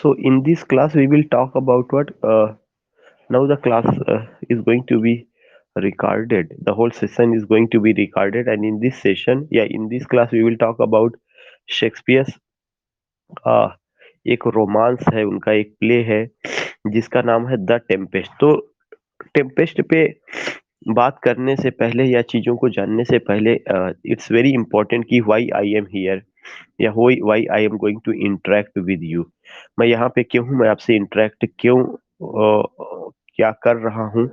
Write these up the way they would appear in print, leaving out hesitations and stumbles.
So in this class, we will talk about what now the class is going to be recorded. The whole session is going to be recorded, and in this session, yeah, in this class, we will talk about Shakespeare's uh, एक romance है, उनका एक play है जिसका नाम है the Tempest. तो Tempest पे बात करने से पहले या चीजों को जानने से पहले इट्स वेरी इंपॉर्टेंट कि व्हाई आई एम हियर या why I am going to interact with you. मैं यहाँ पे क्यों हूँ, मैं आपसे इंटरेक्ट क्यों क्या कर रहा हूँ,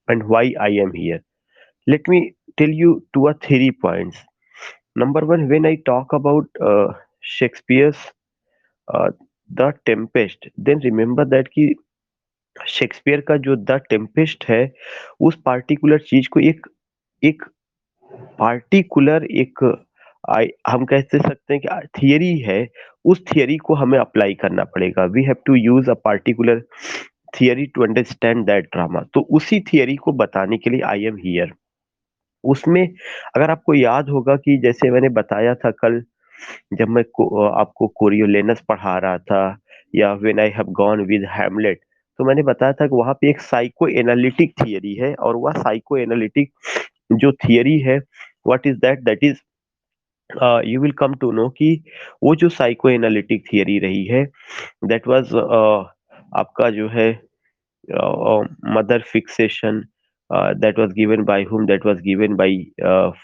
and why I am here. Let me tell you two or three points. Number one, when I talk about Shakespeare's uh, the Tempest, then remember that कि शेक्सपियर का जो द टेम्पेस्ट है, उस पार्टिकुलर चीज को एक एक पार्टिकुलर एक हम कह सकते हैं कि थियरी है। उस थियरी को हमें अप्लाई करना पड़ेगा। We have to use a particular theory to understand that drama. तो उसी थियरी को बताने के लिए आई एम हियर। उसमें अगर आपको याद होगा कि जैसे मैंने बताया था कल, जब मैं आपको कोरियोलेनस पढ़ा रहा था, या when I have gone with Hamlet, तो मैंने बताया था कि वहां पे एक साइको एनालिटिक थियरी है, और वह साइको एनालिटिक जो थियरी है, what is that, that is you will come to know कि वो जो साइको एनालिटिक थियरी रही है, दैट वाज आपका जो है mother fixation, that was given by whom, that was given by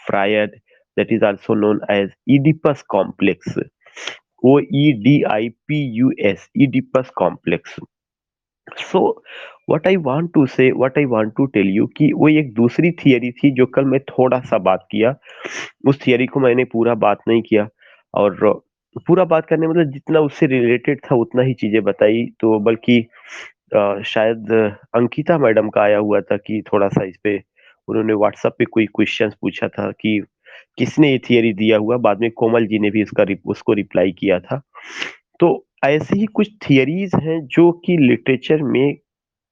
Freud, that is also known as Oedipus complex, Oedipus, Oedipus complex. So what I want to say, what I want to tell you कि वो एक दूसरी theory थी जो कल मैं थोड़ा सा बात किया। उस थियरी को मैंने पूरा बात नहीं किया, और पूरा बात करने मतलब जितना उससे रिलेटेड था उतना ही चीजें बताई। तो बल्कि शायद अंकिता मैडम का आया हुआ था कि थोड़ा सा इस पे उन्होंने व्हाट्सएप पे कोई क्वेश्चंस पूछा था कि किसने ये थियरी दिया हुआ। बाद में कोमल जी ने भी उसको रिप्लाई किया था। तो ऐसे ही कुछ थियरीज हैं जो कि लिटरेचर में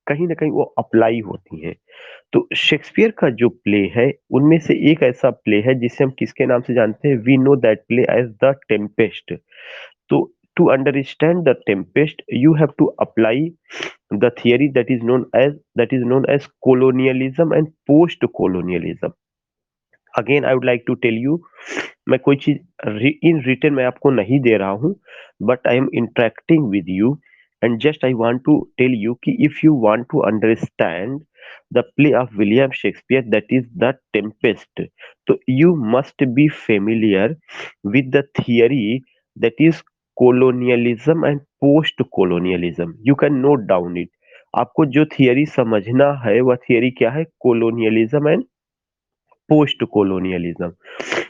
कहीं ना कहीं वो अप्लाई होती हैं। तो शेक्सपियर का जो प्ले है, उनमें से एक ऐसा प्ले है जिसे हम किसके नाम से जानते हैं, we know that play as the Tempest. तो to understand the Tempest, you have to apply the theory that is known as colonialism and post colonialism. Again I would like to tell you, मैं कोई चीज in return में आपको नहीं दे रहा हूँ, but I am interacting with you, and just I want to tell you कि if you want to understand the play of William Shakespeare that is the Tempest, तो you must be familiar with the theory that is colonialism and post colonialism. You can note down it. आपको जो theory समझना है वह theory क्या है, colonialism and post colonialism.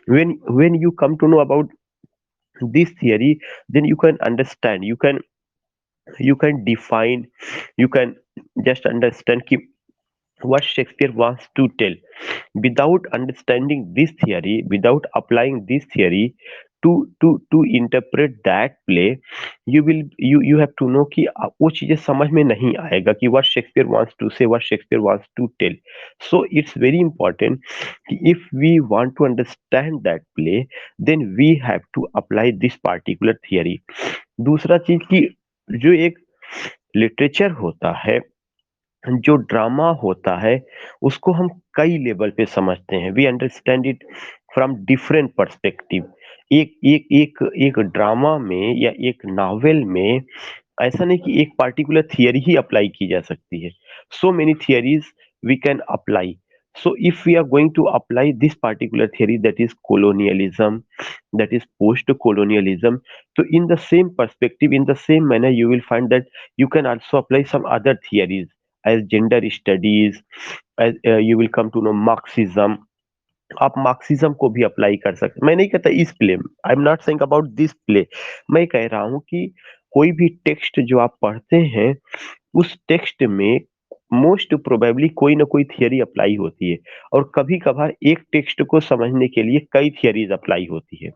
When you come to know about this theory, then you can understand, you can define, you can just understand ki what Shakespeare wants to tell. Without understanding this theory, without applying this theory to interpret that play, you have to know कि वो चीजें समझ में नहीं आएगा कि what Shakespeare wants to say, what Shakespeare wants to tell. So it's very important कि if we want to understand that play, then we have to apply this particular theory. दूसरा चीज कि जो एक लिटरेचर होता है, जो ड्रामा होता है, उसको हम कई लेवल पे समझते हैं। We understand it from different perspective. एक ड्रामा में या एक नॉवेल में ऐसा नहीं कि एक पार्टिकुलर थियरी ही अप्लाई की जा सकती है। So many theories we can apply. So if we are going to apply this particular theory, that is colonialism, that is post-colonialism, so in the same perspective, in the same manner, you will find that you can also apply some other theories as gender studies, as you will come to know Marxism. आप Marxism को भी apply कर सकते। मैं नहीं कहता इस play में, I am not saying about this play. मैं कह रहा हूं कि कोई भी टेक्स्ट जो आप पढ़ते हैं, उस टेक्स्ट में मोस्ट प्रोबेबली कोई ना कोई थियरी अप्लाई होती है, और कभी कभार एक टेक्स्ट को समझने के लिए कई थियरीज अप्लाई होती है।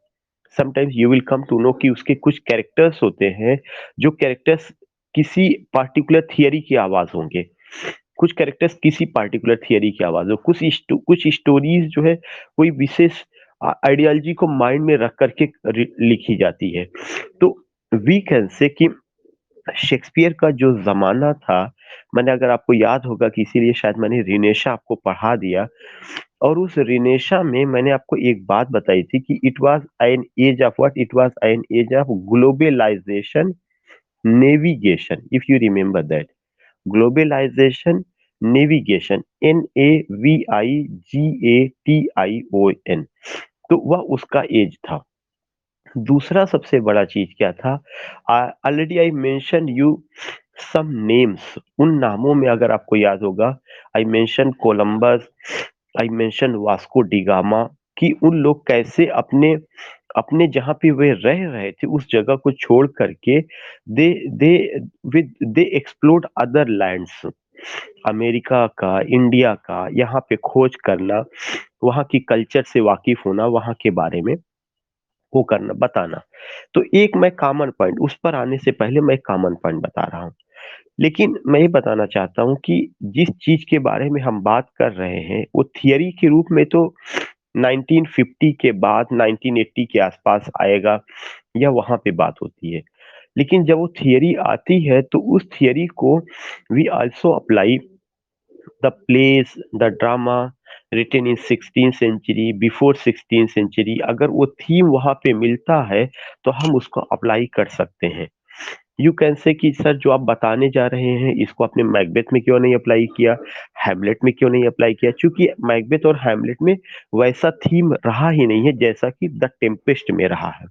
Sometimes you will come to know कि उसके कुछ कैरेक्टर्स होते हैं, जो कैरेक्टर्स किसी पार्टिकुलर थियरी की आवाज होंगे, कुछ कैरेक्टर्स किसी पार्टिकुलर थियरी की आवाज हो, कुछ स्टोरीज जो है कोई विशेष आइडियोलॉजी को माइंड में रख करके लिखी जाती है। तो वी कैन से कि शेक्सपियर का जो ज़माना था, मैंने अगर आपको याद होगा कि इसीलिए शायद मैंने रिनेशा आपको पढ़ा दिया और उस रिनेशा में मैंने आपको एक बात बताई थी कि it was an age of what? It was an age of globalisation, navigation, if you remember that. Globalisation, navigation, NAVIGATION। तो वह उसका एज था। दूसरा सबसे बड़ा चीज़ क्या था? Already I mention you some names, उन नामों में अगर आपको याद होगा, I mention Columbus, I mention Vasco da Gama, कि उन लोग कैसे अपने अपने जहाँ पे वे रह रहे थे उस जगह को छोड़ करके दे दे दे एक्सप्लोर्ड अदर लैंड्स, अमेरिका का, इंडिया का, यहाँ पे खोज करना, वहाँ की कल्चर से वाकिफ होना, वहाँ के बारे में वो करना, बताना। तो एक मैं कॉमन पॉइंट, उस पर आने से पहले मैं एक कॉमन पॉइंट बता रहा हूँ। लेकिन मैं ये बताना चाहता हूँ कि जिस चीज़ के बारे में हम बात कर रहे हैं, वो थियरी के रूप में तो 1950 के बाद 1980 के आसपास आएगा या वहाँ पे बात होती है। लेकिन जब वो थियरी आती है तो उस थियरी को we also apply the place, the drama written in 16th century, before 16th century, अगर वो थीम वहाँ पे मिलता है तो हम उसको अप्लाई कर सकते हैं। यू कैन से कि सर जो आप बताने जा रहे हैं इसको आपने मैकबेथ में क्यों नहीं अप्लाई किया, हैमलेट में क्यों नहीं अप्लाई किया? क्योंकि मैकबेथ और हैमलेट में वैसा थीम रहा ही नहीं है जैसा कि द टेम्पेस्ट में रहा है।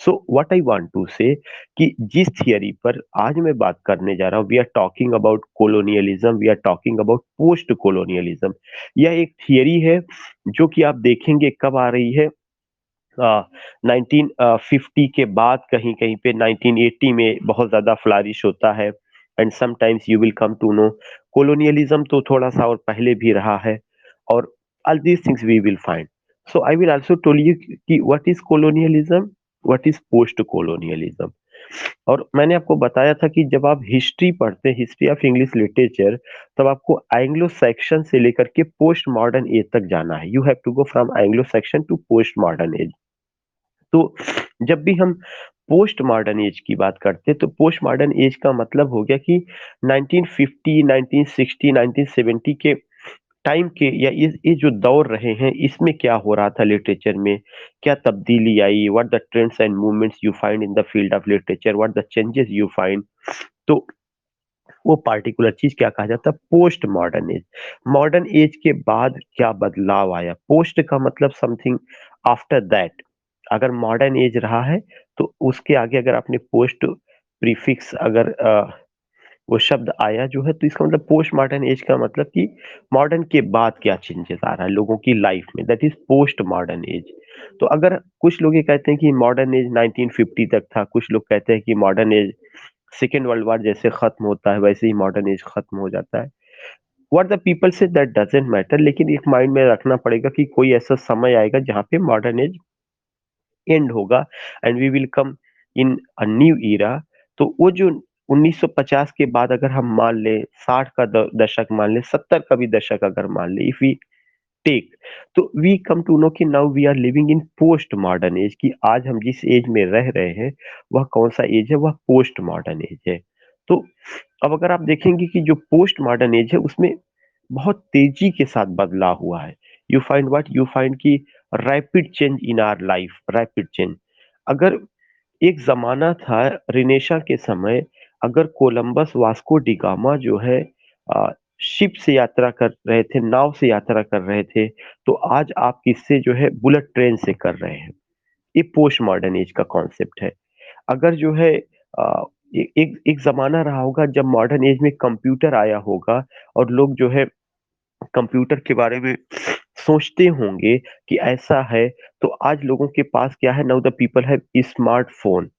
So what I want to say कि जिस थियरी पर आज मैं बात करने जा रहा हूँ, we are talking about colonialism, we are talking about post colonialism. यह एक थियरी है जो कि आप देखेंगे कब आ रही है, 1950 के बाद कहीं कहीं पे 1980 में बहुत ज्यादा फ्लारिश होता है। And sometimes you will come to know colonialism तो थोड़ा सा और पहले भी रहा है, और all these things we will find. So I will also tell you कि what is colonialism, what is post colonialism. और मैंने आपको बताया था कि जब आप हिस्ट्री पढ़ते हैं, हिस्ट्री ऑफ इंग्लिश लिटरेचर, तब आपको एंग्लो सेक्शन से लेकर के पोस्ट मॉडर्न एज तक जाना है। You have to go from Anglo Saxon to post modern age. तो जब भी हम पोस्ट मॉडर्न एज की बात करते हैं तो पोस्ट मॉडर्न एज का मतलब हो गया कि 1950, 1960, 1970 के टाइम के, या ये जो दौर रहे हैं इसमें क्या हो रहा था लिटरेचर में, क्या तब्दीली आई, what the trends and movements you find in the field of literature, what the changes you find. तो वो पार्टिकुलर चीज क्या कहा जाता है? Post modern age. Modern age के बाद क्या बदलाव आया? पोस्ट का मतलब समथिंग आफ्टर दैट। अगर मॉडर्न एज रहा है तो उसके आगे अगर आपने पोस्ट प्रीफिक्स, अगर वो शब्द आया जो है, तो इसका मतलब पोस्ट मॉडर्न एज का मतलब कि मॉडर्न के बाद क्या चेंजेस आ रहा है लोगों की लाइफ में, that is post modern age. तो अगर कुछ लोग ये कहते हैं कि मॉडर्न एज 1950 तक था, कुछ लोग कहते हैं कि modern age second world war जैसे खत्म होता है वैसे ही मॉडर्न एज खत्म हो जाता है। What the people say that doesn't matter, लेकिन एक माइंड में रखना पड़ेगा कि कोई ऐसा समय आएगा जहाँ पे मॉडर्न एज एंड होगा and we will come in a new era. तो वो जो 1950 के बाद अगर हम मान लें, 60 का दशक मान लें, 70 का भी दशक अगर मान लें, इफ वी टेक, तो वी कम टू नो कि now we are living in post modern age, कि आज हम जिस एज में रह रहे हैं वह कौन सा एज है? वह पोस्ट मॉडर्न एज है। तो अब अगर आप देखेंगे कि जो पोस्ट मॉडर्न एज है उसमें बहुत तेजी के साथ बदलाव हुआ है। You find what? You find कि rapid change in our life, rapid change. अगर एक ज़माना था रिनेशा के समय, अगर कोलंबस वास्को डी गामा जो है शिप से यात्रा कर रहे थे, नाव से यात्रा कर रहे थे, तो आज आप किससे जो है बुलेट ट्रेन से कर रहे हैं। ये पोस्ट मॉडर्न एज का कॉन्सेप्ट है। अगर जो है एक एक ज़माना रहा होगा जब मॉडर्न एज में कंप्यूटर आया होगा और लोग जो है कंप्यूटर के बारे में सोचते होंगे कि ऐसा है, तो आज लोगों के पास क्या है? Now the people have smartphone.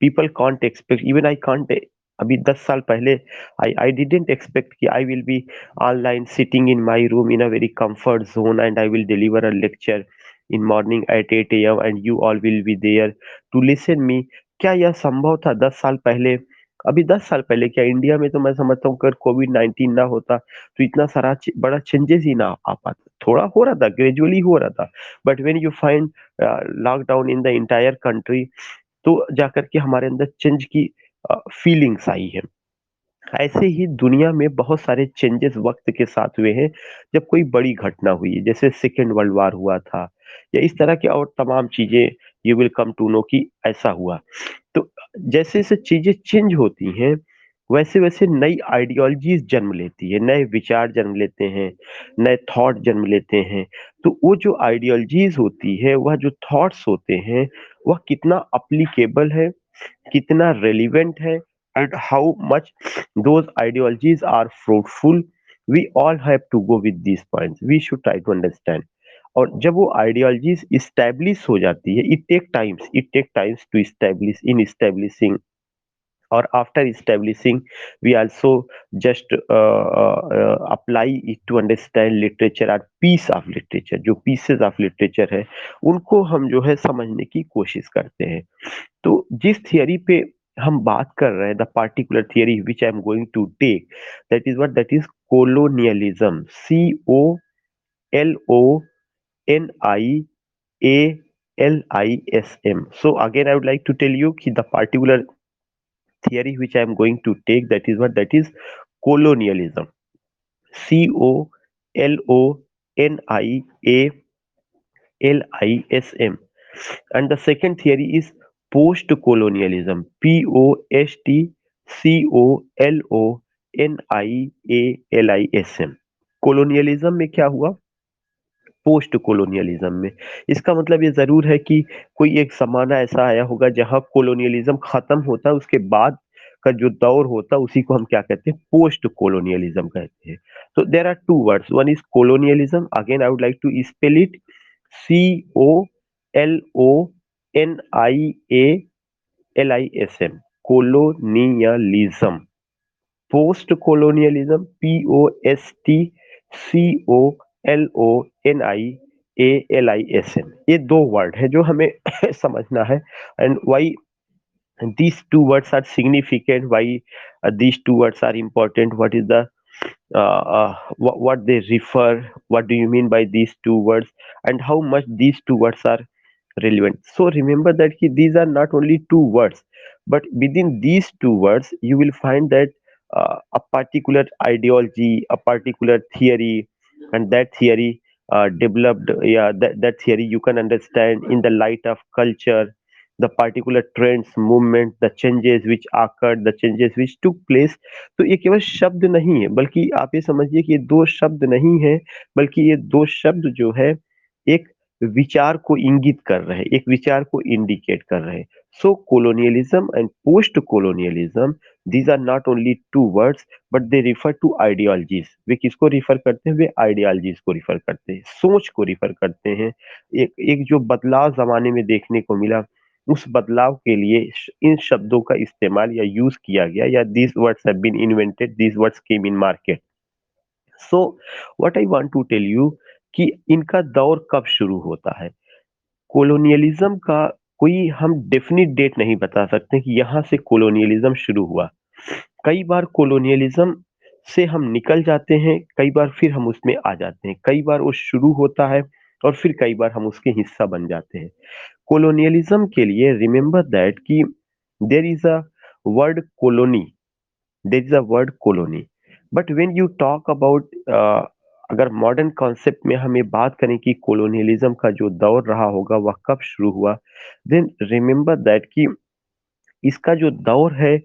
People can't expect, even I can't, अभी 10 साल पहले आई डिडंट एक्सपेक्ट कि I will be online sitting in my room in a very comfort zone and I will deliver a lecture in morning at 8 AM and you all will be there to listen me. क्या यह संभव था 10 साल पहले? अभी 10 साल पहले क्या इंडिया में तो मैं समझता हूँ अगर कोविड-19 ना होता तो इतना सारा बड़ा चेंजेस ही ना आ पाता। थोड़ा हो रहा था, ग्रेजुअली हो रहा था, but when you find lockdown in the entire country, तो जाकर के हमारे अंदर चेंज की फीलिंग्स आई है। ऐसे ही दुनिया में बहुत सारे चेंजेस वक्त के साथ हुए हैं जब कोई बड़ी घटना हुई है, जैसे सेकेंड वर्ल्ड वॉर हुआ था या इस तरह की और तमाम चीजें। You will come to know कि ऐसा हुआ। तो जैसे जैसे चीजें चेंज होती हैं वैसे वैसे नई आइडियोलॉजीज जन्म लेती है, नए विचार जन्म लेते हैं, नए थॉट जन्म लेते हैं। तो वो जो आइडियोलॉजीज होती है, वह जो थॉट्स होते हैं, वह कितना अप्लीकेबल है, कितना रेलिवेंट है, and how much those ideologies are fruitful, we all have to go with these points, we should try to understand। और जब वो आइडियोलॉजीज इस्टेब्लिश हो जाती है, it take times to establish in establishing, or after establishing we also just apply it to understand literature or piece of literature। जो pieces of literature है उनको हम जो है समझने की कोशिश करते हैं। तो जिस थियरी पे हम बात कर रहे हैं, the particular theory which I am going to take, that is colonialism. COLONIALISM। So again I would like to tell you कि the particular theory which I am going to take, that is colonialism। COLONIALISM। And the second theory is post colonialism। POSTCOLONIALISM। Colonialism में क्या हुआ? Post colonialism में इसका मतलब ये जरूर है कि कोई एक जमाना ऐसा आया होगा जहां कोलोनियलिज्म खत्म होता, उसके बाद का जो दौर होता उसी को हम क्या कहते हैं? पोस्ट कोलोनियलिज्म कहते हैं। तो there are two words, one is colonialism, again I would like to spell it COLONIALISM। Colonialism. Post colonialism POSTCOLONIALISM। ये दो वर्ड है जो हमें समझना है। And why these two words are significant, why these two words are important, what is the what they refer, what do you mean by these two words, and how much these two words are relevant। So remember that these are not only two words, but within these two words you will find that a particular ideology, a particular theory, and that theory developed, yeah, that theory you can understand in the light of culture, the particular trends, movement, the changes which occurred, the changes which took place। तो ये केवल शब्द नहीं है, बल्कि आप ये समझिए कि ये दो शब्द नहीं है, बल्कि ये दो शब्द जो है एक विचार को इंगित कर रहे हैं, एक विचार को इंडिकेट कर रहे हैं। So colonialism and post colonialism, these are not only two words, but they refer to ideologies. वे किसको रिफर करते हैं? वे आइडियोलॉजीज को रिफर करते हैं, सोच को रिफर करते हैं। एक एक जो बदलाव जमाने में देखने को मिला, उस बदलाव के लिए इन शब्दों का इस्तेमाल या यूज किया गया, या these words have been invented, these words came in market. So what I want to tell you कि इनका दौर कब शुरू होता है। कोलोनियलिज्म का कोई हम डेफिनिट डेट नहीं बता सकते कि यहाँ से कोलोनियलिज्म शुरू हुआ। कई बार कोलोनियलिज्म से हम निकल जाते हैं, कई बार फिर हम उसमें आ जाते हैं, कई बार वो शुरू होता है और फिर कई बार हम उसके हिस्सा बन जाते हैं। कोलोनियलिज्म के लिए रिमेंबर दैट कि there is a word colony, there is a word colony. But when you talk about, अगर मॉडर्न कॉन्सेप्ट में हम ये बात करें कि कॉलोनियलिज्म का जो दौर रहा होगा वह कब शुरू हुआ, देन रिमेंबर दैट कि इसका जो दौर है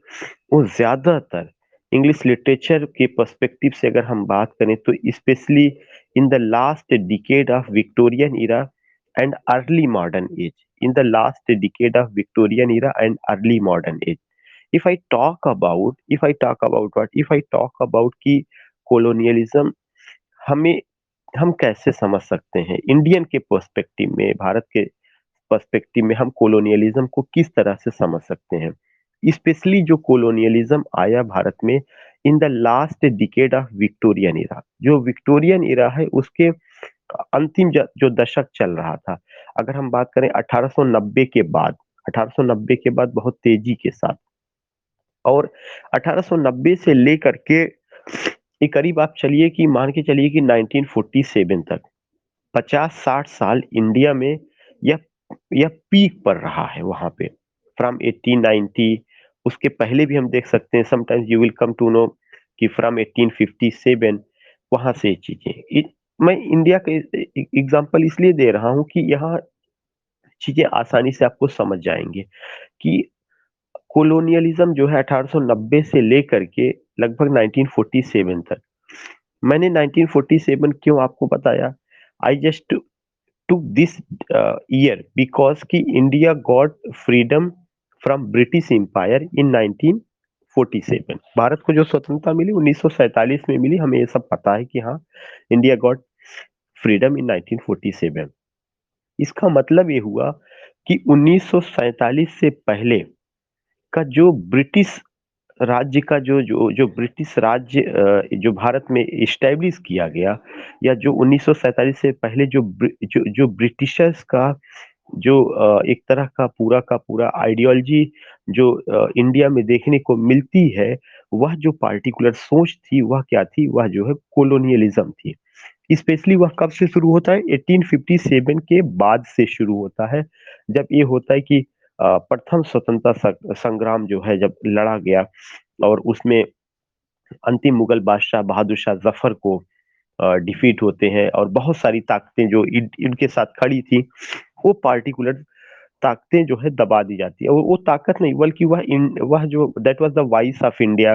वो ज्यादातर इंग्लिश लिटरेचर के पर्सपेक्टिव से अगर हम बात करें तो specially in the last decade of Victorian era and early modern age, in the last decade of Victorian era and early modern age. If I talk about कि कॉलोनियलिज्म हमें हम कैसे समझ सकते हैं इंडियन के पर्सपेक्टिव में, भारत के पर्सपेक्टिव में हम कॉलोनियलिज्म को किस तरह से समझ सकते हैं। स्पेशली जो कॉलोनियलिज्म आया भारत में in the last decade of Victorian era, जो विक्टोरियन इरा है उसके अंतिम जो दशक चल रहा था। अगर हम बात करें 1890 के बाद, 1890 के बाद बहुत तेजी के साथ, और 1890 से लेकर के ये करीब आप चलिए कि मान के चलिए कि 1947 तक 50-60 साल इंडिया में यह यह पीक पर रहा है वहां पे। फ्रॉम 1890 उसके पहले भी हम देख सकते हैं, sometimes you will come to know कि फ्रॉम 1857 वहां से चीजें मैं इंडिया का एग्जांपल इसलिए दे रहा हूं कि यहाँ चीजें आसानी से आपको समझ जाएंगे कि कोलोनियलिज्म जो है 1890 से लेकर के लगभग 1947 तक। मैंने 1947 क्यों आपको बताया? I just took this year because कि India got freedom from British empire in 1947। Bharat को जो स्वतंत्रता मिली 1947 में मिली, हमें ये सब पता है कि हाँ, इंडिया गॉट फ्रीडम इन 1947। इसका मतलब ये हुआ कि 1947 से पहले का जो ब्रिटिश राज्य का जो ब्रिटिश राज्य जो भारत में इस्टेब्लिश किया गया, या जो 1947 से पहले जो ब्रिटिशर्स का जो एक तरह का पूरा आइडियोलॉजी जो इंडिया में देखने को मिलती है, वह जो पार्टिकुलर सोच थी वह क्या थी? वह जो है कोलोनियलिज्म थी। स्पेशली वह कब से शुरू होता है? 1857 के बाद से शुरू होता है, जब ये होता है कि प्रथम स्वतंत्रता संग्राम जो है जब लड़ा गया, और उसमें अंतिम मुगल बादशाह बहादुर शाह जफर को डिफीट होते हैं, और बहुत सारी ताकतें जो इनके साथ खड़ी थी, वो पार्टिकुलर ताकतें जो है दबा दी जाती है। और वो ताकत नहीं, बल्कि वह जो that was the voice of India.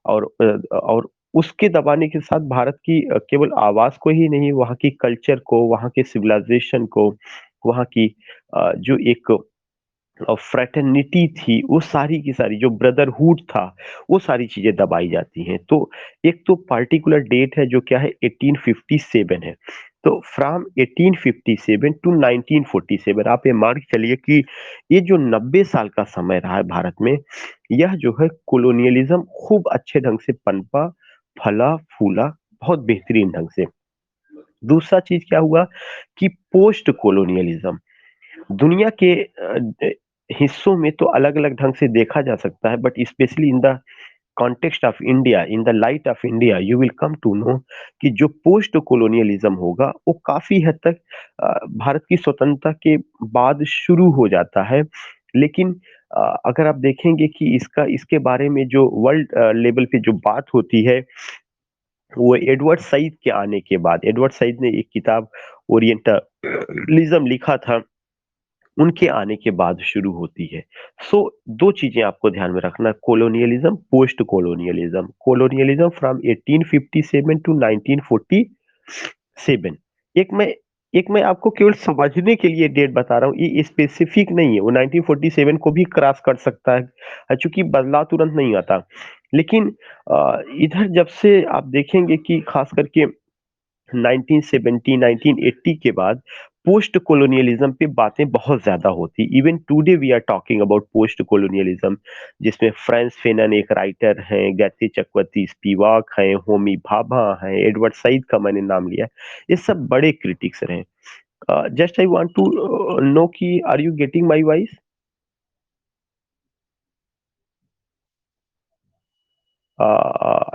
और उसके दबाने के साथ भारत की केवल आवाज को ही नहीं, वहाँ की कल्चर को, वहाँ के सिविलाइजेशन को, वहाँ की जो एक फ्रेटर्निटी थी, वो सारी की सारी जो ब्रदरहुड था, वो सारी चीजें दबाई जाती हैं। तो एक तो पार्टिकुलर डेट है जो क्या है? 1857 है। तो फ्रॉम 1857 टू 1947 आप ये मान के चलिए कि ये जो 90 साल का समय रहा है भारत में, यह जो है कोलोनियलिज्म खूब अच्छे ढंग से पनपा, फला फूला, बहुत बेहतरीन ढंग से। दूसरा चीज क्या हुआ कि पोस्ट कोलोनियलिज्म दुनिया के हिस्सों में तो अलग-अलग ढंग से देखा जा सकता है, but specially in the context of India, in the light of India, you will come to know कि जो पोस्ट कोलोनियलिज्म होगा, वो काफी हद तक भारत की स्वतंत्रता के बाद शुरू हो जाता है। लेकिन अगर आप देखेंगे कि इसके बारे में जो वर्ल्ड लेवल पे जो बात होती है, वो एडवर्ड सईद के आने के बाद, एडवर्ड सईद ने एक किताब ओरिएंटलिज्म लिखा था, उनके आने के बाद शुरू होती है। सो दो चीजें आपको ध्यान में रखना, colonialism, post colonialism. Colonialism from 1857 to 1947। एक मैं एक मैं आपको केवल समझने के लिए डेट बता रहा हूँ, ये स्पेसिफिक नहीं है, वो 1947 को भी क्रॉस कर सकता है, चूंकि बदलाव तुरंत नहीं आता। लेकिन इधर जब से आप देखेंगे कि खास करके 1970 1980 के बाद पोस्ट कोलोनियलिज्म पे बातें बहुत ज्यादा होती। Even today we are talking about post colonialism, जिसमें फ्रांस फेनन एक राइटर हैं, गैती चक्रवर्ती स्पिवाक हैं, होमी भाभा हैं, एडवर्ड सईद का मैंने नाम लिया, ये सब बड़े क्रिटिक्स रहे। Just I want to know कि are you getting my voice?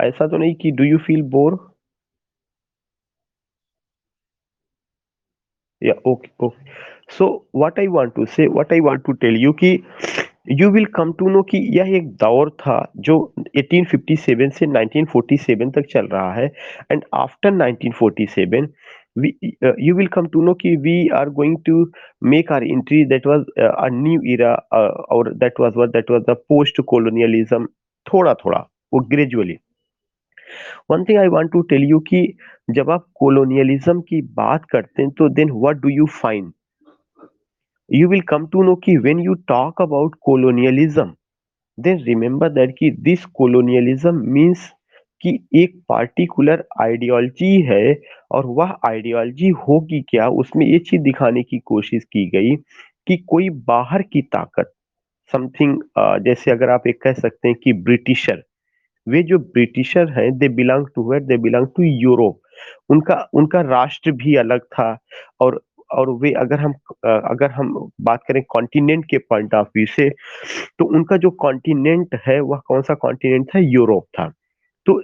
ऐसा तो नहीं कि डू यू फील बोर? या okay okay. So what I want to tell you कि you will come to know कि यह एक दौर था जो 1857 से 1947 तक चल रहा है, and after 1947 we you will come to know कि we are going to make our entry, that was a new era, or that was the post colonialism, थोड़ा थोड़ा, वो gradually. One thing I want to tell you कि जब आप colonialism की बात करते हैं, तो then what do you find? You will come to know कि when you talk about colonialism, then remember that कि this colonialism means कि एक पार्टिकुलर आइडियोलॉजी है, और वह आइडियोलॉजी होगी क्या, उसमें ये चीज दिखाने की कोशिश की गई कि कोई बाहर की ताकत, समथिंग, जैसे अगर आप एक कह सकते हैं कि ब्रिटिशर, वे जो ब्रिटिशर हैं, they belong to where? They belong to Europe. उनका उनका राष्ट्र भी अलग था। और वे, अगर हम बात करें कॉन्टिनेंट के पॉइंट ऑफ व्यू से, तो उनका जो कॉन्टिनेंट है वह कौन सा कॉन्टिनेंट था? यूरोप था। तो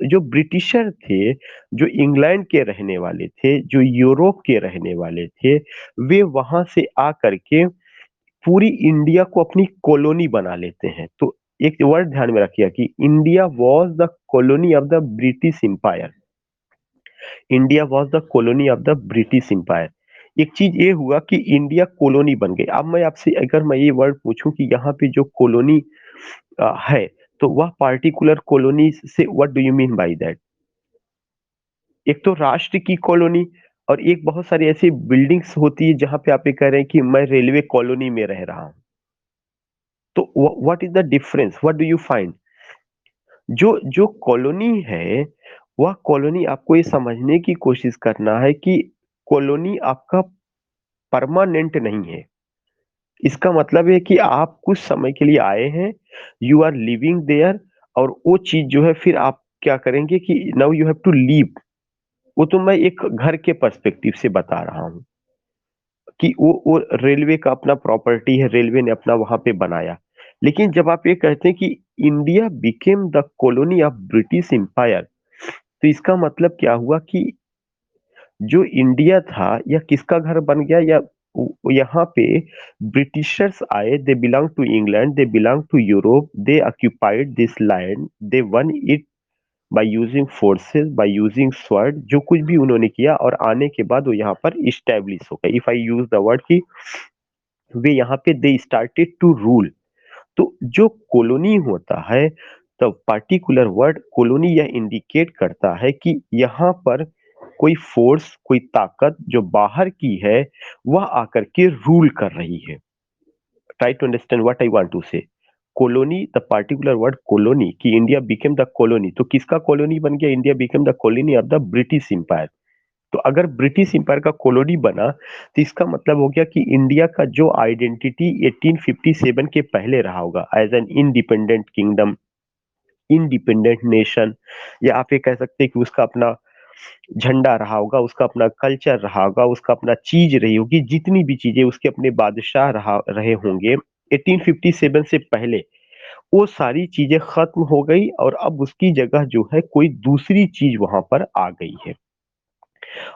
जो ब्रिटिशर थे, जो इंग्लैंड के रहने वाले थे, जो यूरोप के रहने वाले थे, वे वहां से आ करके पूरी इंडिया को अपनी कॉलोनी बना लेते हैं। तो एक वर्ड ध्यान में रखिए कि India was the colony of the British empire. India was the colony of the British empire. एक चीज ये हुआ कि इंडिया कॉलोनी बन गई। अब मैं आपसे अगर मैं ये वर्ड पूछूं कि यहाँ पे जो कॉलोनी है, तो वह पार्टिकुलर कॉलोनी से what do you mean by that? एक तो राष्ट्र की कॉलोनी, और एक बहुत सारी ऐसी बिल्डिंग्स होती है जहां पे आप ये कह रहे हैं कि मैं रेलवे कॉलोनी में रह रहा हूं। तो what is the difference, what do you find? जो जो कॉलोनी है, वह कॉलोनी आपको ये समझने की कोशिश करना है कि कॉलोनी आपका परमानेंट नहीं है। इसका मतलब है कि आप कुछ समय के लिए आए हैं, यू आर लिविंग देयर, और वो चीज जो है फिर आप क्या करेंगे कि now you have to leave. वो तो मैं एक घर के पर्सपेक्टिव से बता रहा हूँ कि वो रेलवे का अपना प्रॉपर्टी है, रेलवे ने अपना वहां पे बनाया। लेकिन जब आप ये कहते हैं कि India became the colony of British empire, तो इसका मतलब क्या हुआ कि जो इंडिया था या किसका घर बन गया, या यहाँ पे ब्रिटिशर्स आए, they belong to England, they belong to Europe, they occupied this land, they won it by using forces, by using sword, जो कुछ भी उन्होंने किया, और आने के बाद वो यहाँ पर इस्टेब्लिश हो गए। If I use the word कि वे यहाँ पे दे स्टार्टेड टू रूल। तो जो कॉलोनी होता है, तो पार्टिकुलर वर्ड कॉलोनी यह इंडिकेट करता है कि यहाँ पर कोई फोर्स, कोई ताकत जो बाहर की है, वह आकर के रूल कर रही है। Try to understand what I want to say. Colony, the particular word colony, कि इंडिया बिकेम द कॉलोनी, तो किसका कॉलोनी बन गया? India became the colony of the British empire. तो अगर ब्रिटिश एम्पायर का कॉलोनी बना, तो इसका मतलब हो गया कि इंडिया का जो आइडेंटिटी 1857 के पहले रहा होगा as an independent kingdom, independent nation, या आप ये कह सकते हैं कि उसका अपना झंडा रहा होगा, उसका अपना कल्चर रहा होगा, उसका अपना चीज रही होगी, जितनी भी चीजें उसके अपने बादशाह रहे होंगे 1857 से पहले, वो सारी चीजें खत्म हो गई, और अब उसकी जगह जो है कोई दूसरी चीज वहां पर आ गई है।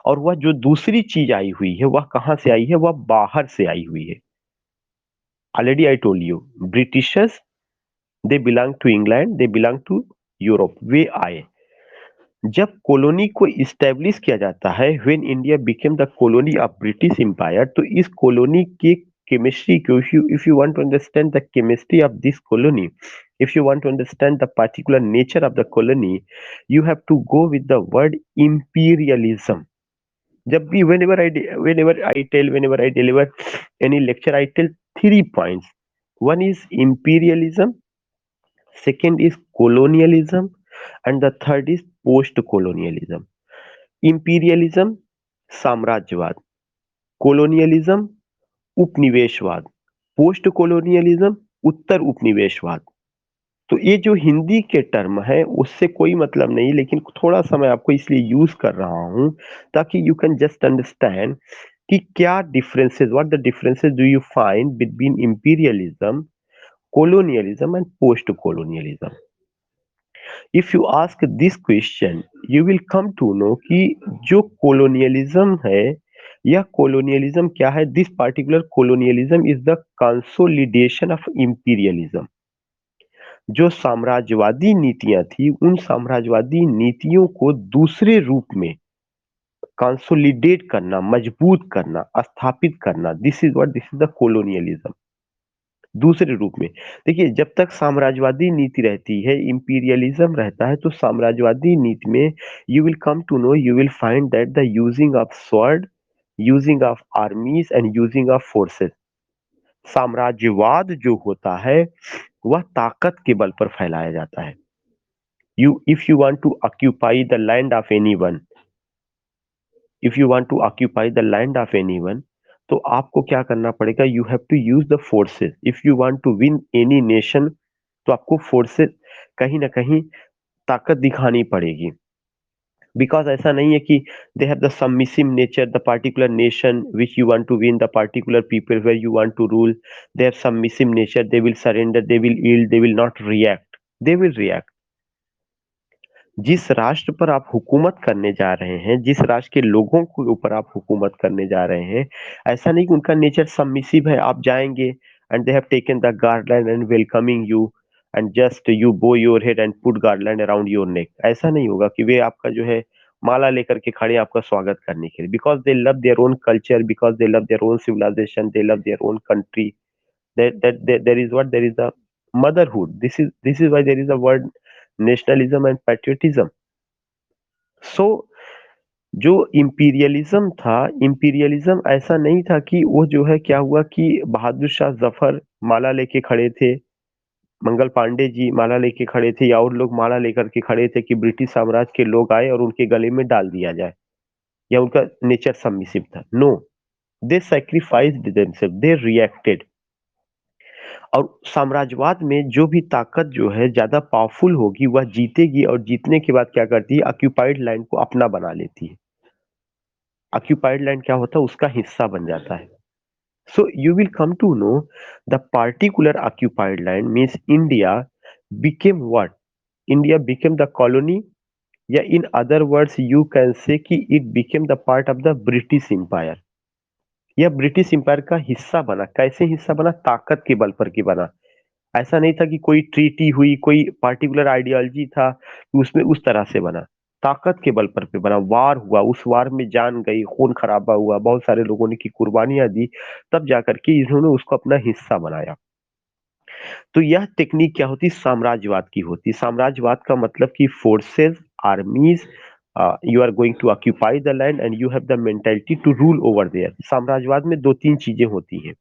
और वह जो दूसरी चीज आई हुई है, वह कहां से आई है? वह बाहर से आई हुई है। Already I told you, Britishers, they belong to England, they belong to Europe, वे आए। जब कॉलोनी को इस्टेब्लिश किया जाता है, when India became the colony of British empire, तो इस कॉलोनी के केमिस्ट्री को, if you want to understand the chemistry of this colony, if you want to understand the particular nature of the colony, you have to go with the word imperialism. जब भी whenever I deliver any lecture, I tell 3 points. One is imperialism, second is colonialism, and the third is post-colonialism. Imperialism, साम्राज्यवाद, colonialism, उपनिवेशवाद, post-colonialism, उत्तर उपनिवेशवाद। तो ये जो हिंदी के term है उससे कोई मतलब नहीं, लेकिन थोड़ा सा मैं आपको इसलिए यूज कर रहा हूं ताकि यू कैन जस्ट अंडरस्टैंड कि क्या differences, what the differences do you find between imperialism, colonialism and post colonialism. If you ask this question, you will come to know कि जो colonialism है, यह colonialism क्या है? This particular colonialism is the consolidation of imperialism. जो साम्राज्यवादी नीतियां थी, उन साम्राज्यवादी नीतियों को दूसरे रूप में कंसोलिडेट करना, मजबूत करना, स्थापित करना, दिस इज द कोलोनियलिज्म। दूसरे रूप में देखिए, जब तक साम्राज्यवादी नीति रहती है, इंपीरियलिज्म रहता है, तो साम्राज्यवादी नीति में you will come to know, you will find that the using of sword, using of armies and using of forces. साम्राज्यवाद जो होता है वह ताकत के बल पर फैलाया जाता है। You if you want to occupy the land of anyone, if you want to occupy the land of anyone, तो आपको क्या करना पड़ेगा? You have to use the forces. If you want to win any nation, तो आपको forces, कहीं ना कहीं ताकत दिखानी पड़ेगी। बिकॉज ऐसा नहीं है कि they have the submissive nature, the particular nation which you want to win, the particular people where you want to rule, they have submissive nature, they will surrender, they will yield, they will not react, they will react. जिस राष्ट्र पर आप हुकूमत करने जा रहे हैं, जिस राष्ट्र के लोगों के ऊपर आप हुकूमत करने जा रहे हैं, ऐसा नहीं कि उनका नेचर सबमिसिव है। आप जाएंगे, and they have taken the garland and welcoming you, and just you bow your head and put garland around your neck. ऐसा नहीं होगा कि वे आपका जो है माला लेकर के खड़े हैं आपका स्वागत करने के लिए, because they love their own culture, because they love their own civilisation, they love their own country. There is what, there is a motherhood. This is why there is a word nationalism and patriotism. So जो imperialism था, imperialism ऐसा नहीं था कि वो जो है क्या हुआ कि बहादुर शाह जफर माला लेके खड़े थे, मंगल पांडे जी माला लेके खड़े थे, या और लोग माला लेकर के खड़े थे कि ब्रिटिश साम्राज्य के लोग आए और उनके गले में डाल दिया जाए, या उनका नेचर सबमिसिव था. नो, दे सैक्रिफाइस्ड देमसेल्फ, दे रिएक्टेड. और साम्राज्यवाद में जो भी ताकत जो है ज्यादा पावरफुल होगी वह जीतेगी, और जीतने के बाद क्या करती है, ऑक्यूपाइड लैंड को अपना बना लेती है. ऑक्यूपाइड लैंड क्या होता है, उसका हिस्सा बन जाता है. So you will come to know the particular occupied land means India became what? India became the colony. Yeah, in other words, you can say कि it became the part of the British Empire. यह British empire का हिस्सा बना. कैसे हिस्सा बना? ताकत के बल पर के बना. ऐसा नहीं था कि कोई ट्रीटी हुई, कोई पार्टिकुलर आइडियोलॉजी था कि उसमें उस तरह से बना. ताकत के बल पर पे बना. वार हुआ, उस वार में जान गई, खून खराबा हुआ, बहुत सारे लोगों ने की कुर्बानियां दी, तब जाकर के इन्होंने उसको अपना हिस्सा बनाया. तो यह टेक्निक क्या होती, साम्राज्यवाद की होती. साम्राज्यवाद का मतलब कि forces, armies, you are going to occupy the land and you have the mentality to rule over there. साम्राज्यवाद में दो तीन चीजें होती हैं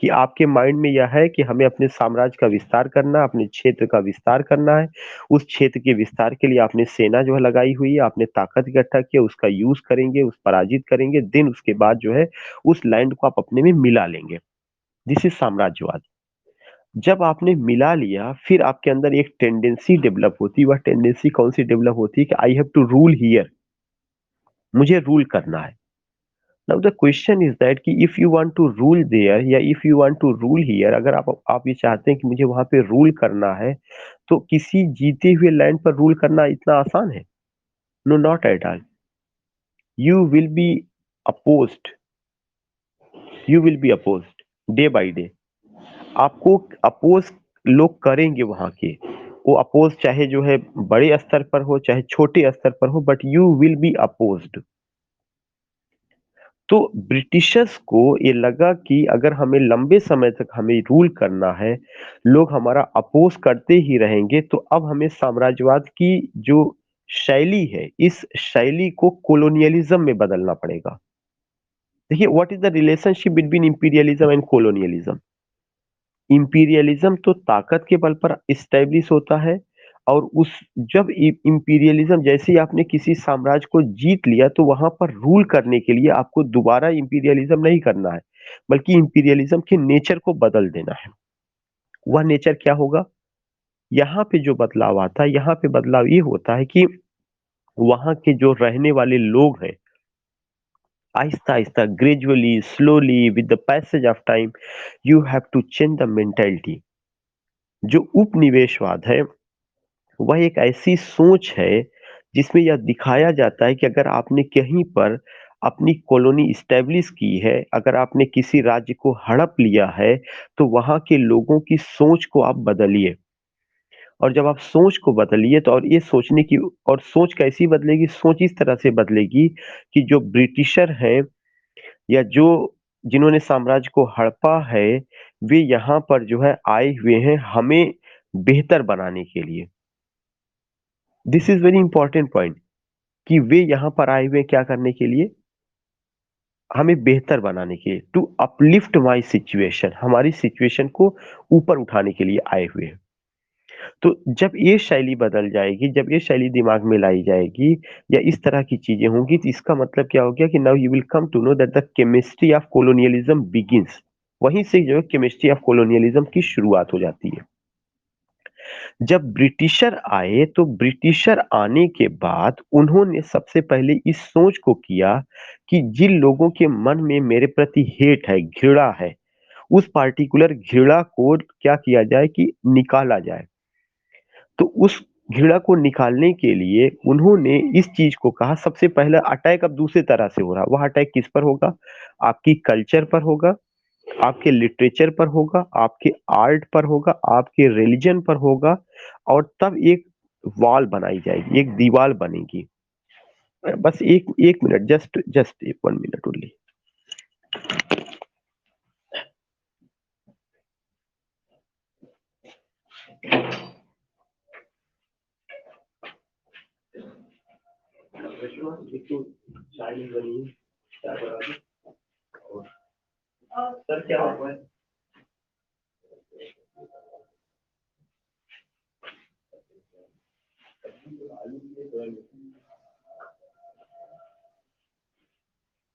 कि आपके माइंड में यह है कि हमें अपने साम्राज्य का विस्तार करना है, अपने क्षेत्र का विस्तार करना है. उस क्षेत्र के विस्तार के लिए आपने सेना जो है लगाई हुई है, आपने ताकत इकट्ठा किया, उसका यूज करेंगे, उस पराजित करेंगे, देन उसके बाद जो है उस लैंड को आप अपने में मिला लेंगे. दिस इज साम्राज्यवाद. जब आपने मिला लिया, फिर आपके अंदर एक टेंडेंसी डेवलप होती है. वह टेंडेंसी कौन सी डेवलप होती है कि I have to rule here, मुझे रूल करना है. Now the question is that कि if you want to rule there या if you want to rule here, अगर आप ये चाहते हैं कि मुझे वहां पे रूल करना है, तो किसी जीते हुए लैंड पर रूल करना इतना आसान है? No, not at all. You will be opposed, you will be opposed day by day. आपको अपोज लोग करेंगे वहां के. वो अपोज चाहे जो है बड़े स्तर पर हो चाहे छोटे स्तर पर हो, but you will be opposed. तो ब्रिटिशर्स को ये लगा कि अगर हमें लंबे समय तक हमें रूल करना है, लोग हमारा अपोज करते ही रहेंगे, तो अब हमें साम्राज्यवाद की जो शैली है, इस शैली को कोलोनियलिज्म में बदलना पड़ेगा. देखिए, what is the relationship between imperialism and colonialism? Imperialism तो ताकत के बल पर इस्टेब्लिश होता है, और उस जब इंपीरियलिज्म, जैसे ही आपने किसी साम्राज्य को जीत लिया, तो वहां पर रूल करने के लिए आपको दोबारा इंपीरियलिज्म नहीं करना है, बल्कि इंपीरियलिज्म के नेचर को बदल देना है. वह नेचर क्या होगा? यहाँ पे जो बदलाव आता है, यहाँ पे बदलाव ये होता है कि वहां के जो रहने वाले लोग हैं, आहिस्ता आहिस्ता, gradually, slowly, with the passage of time, you have to change the mentality. जो उपनिवेशवाद है, वह एक ऐसी सोच है जिसमें यह दिखाया जाता है कि अगर आपने कहीं पर अपनी कॉलोनी इस्टेब्लिश की है, अगर आपने किसी राज्य को हड़प लिया है, तो वहां के लोगों की सोच को आप बदलिए. और जब आप सोच को बदलिए, तो और ये सोचने की, और सोच कैसी बदलेगी? सोच इस तरह से बदलेगी कि जो ब्रिटिशर हैं, या जो जिन्होंने साम्राज्य को हड़पा है, वे यहाँ पर जो है आए हुए हैं हमें बेहतर बनाने के लिए. This is very important point कि वे यहाँ पर आए हुए हैं क्या करने के लिए? हमें बेहतर बनाने के लिए. टू अपलिफ्ट माय सिचुएशन, हमारी सिचुएशन को ऊपर उठाने के लिए आए हुए हैं. तो जब ये शैली बदल जाएगी, जब ये शैली दिमाग में लाई जाएगी, या इस तरह की चीजें होंगी, तो इसका मतलब क्या हो गया कि now you will come to know that the chemistry of colonialism begins. वहीं से जो है केमिस्ट्री ऑफ कोलोनियलिज्म की शुरुआत हो जाती है. जब ब्रिटिशर आए, तो ब्रिटिशर आने के बाद उन्होंने सबसे पहले इस सोच को किया कि जिन लोगों के मन में मेरे प्रति हेट है, घृणा है, उस पार्टिकुलर घृणा को क्या किया जाए कि निकाला जाए. तो उस घृणा को निकालने के लिए उन्होंने इस चीज को कहा, सबसे पहला अटैक अब दूसरे तरह से हो रहा. वह अटैक किस पर होगा? आपकी कल्चर पर होगा, आपके लिटरेचर पर होगा, आपके आर्ट पर होगा, आपके रिलीजन पर होगा, और तब एक वॉल बनाई जाएगी, एक दीवार बनेगी। बस एक एक minute, just just 1 minute only. Sir क्या हुआ है?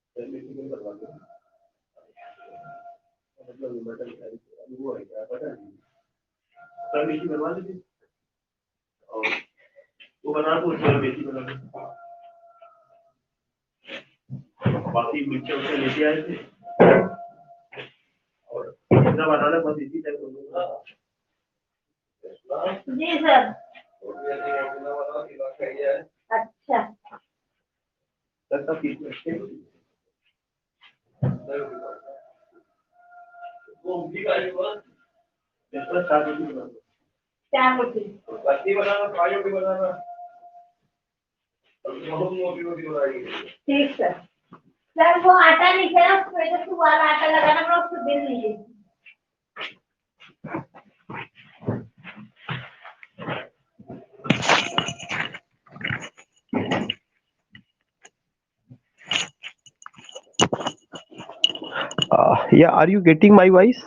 सर मीठी बनवा लीजिए, और वो बना दो, उसमें मेथी बना दो, बाकी मिर्ची उसे लेके आए थे, और जितना बनाना बस इसी टाइप जी सर। अच्छा सर, तब वो उंगली का ही हुआ, जिसमें 4 रोटी बना दो। 4 रोटी पत्ती बनाना, 5 रोटी बनाना, और बहुत मोटी रोटी बनाएगी। ठीक सर। सर वो आटा नहीं है ना, उसको इधर से वाला आटा लगाना पड़ा, उसको बेल लीजिए। Yeah, are you getting my voice?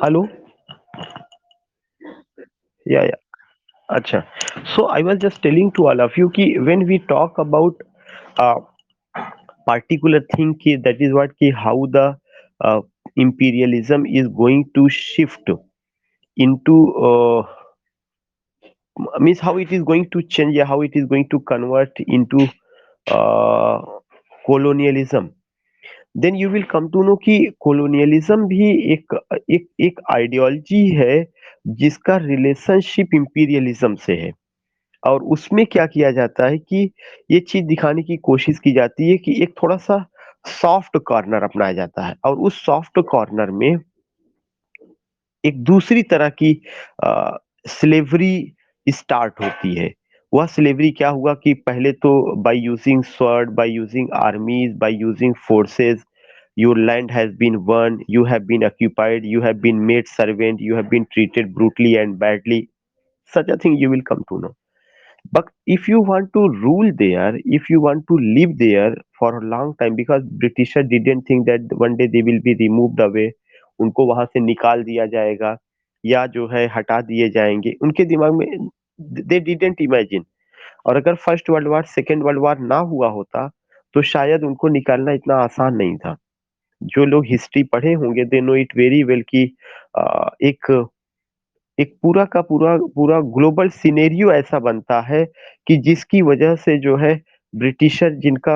Hello? Yeah, yeah. Acha. So I was just telling to all of you कि when we talk about uh, particular thing कि that is what कि how the uh, imperialism is going to shift into means how it is going to change, yeah, how it is going to convert into uh, colonialism. Then you will come to know कि colonialism भी एक ideology है जिसका relationship imperialism से है। और उसमें क्या किया जाता है कि ये चीज दिखाने की कोशिश की जाती है कि एक थोड़ा सा सॉफ्ट कॉर्नर अपनाया जाता है, और उस सॉफ्ट कॉर्नर में एक दूसरी तरह की स्लेवरी स्टार्ट होती है। वह स्लेवरी क्या हुआ कि पहले तो bye using sword, by using आर्मीज, bye using forces, your land has been won, you have been occupied, you have been made servant, you have been treated brutally and badly. Such a thing you will come to know. But if you want to rule there, if you want to live there for a long time, because Britisher didn't think that one day they will be removed away, उनको वहां से निकाल दिया जाएगा या जो है हटा दिए जाएंगे, उनके दिमाग में they didn't imagine। और अगर first world war, second world war ना हुआ होता तो शायद उनको निकालना इतना आसान नहीं था। जो लोग हिस्ट्री पढ़े होंगे they know it very well कि एक एक पूरा का पूरा पूरा ग्लोबल सिनेरियो ऐसा बनता है कि जिसकी वजह से जो है ब्रिटिशर जिनका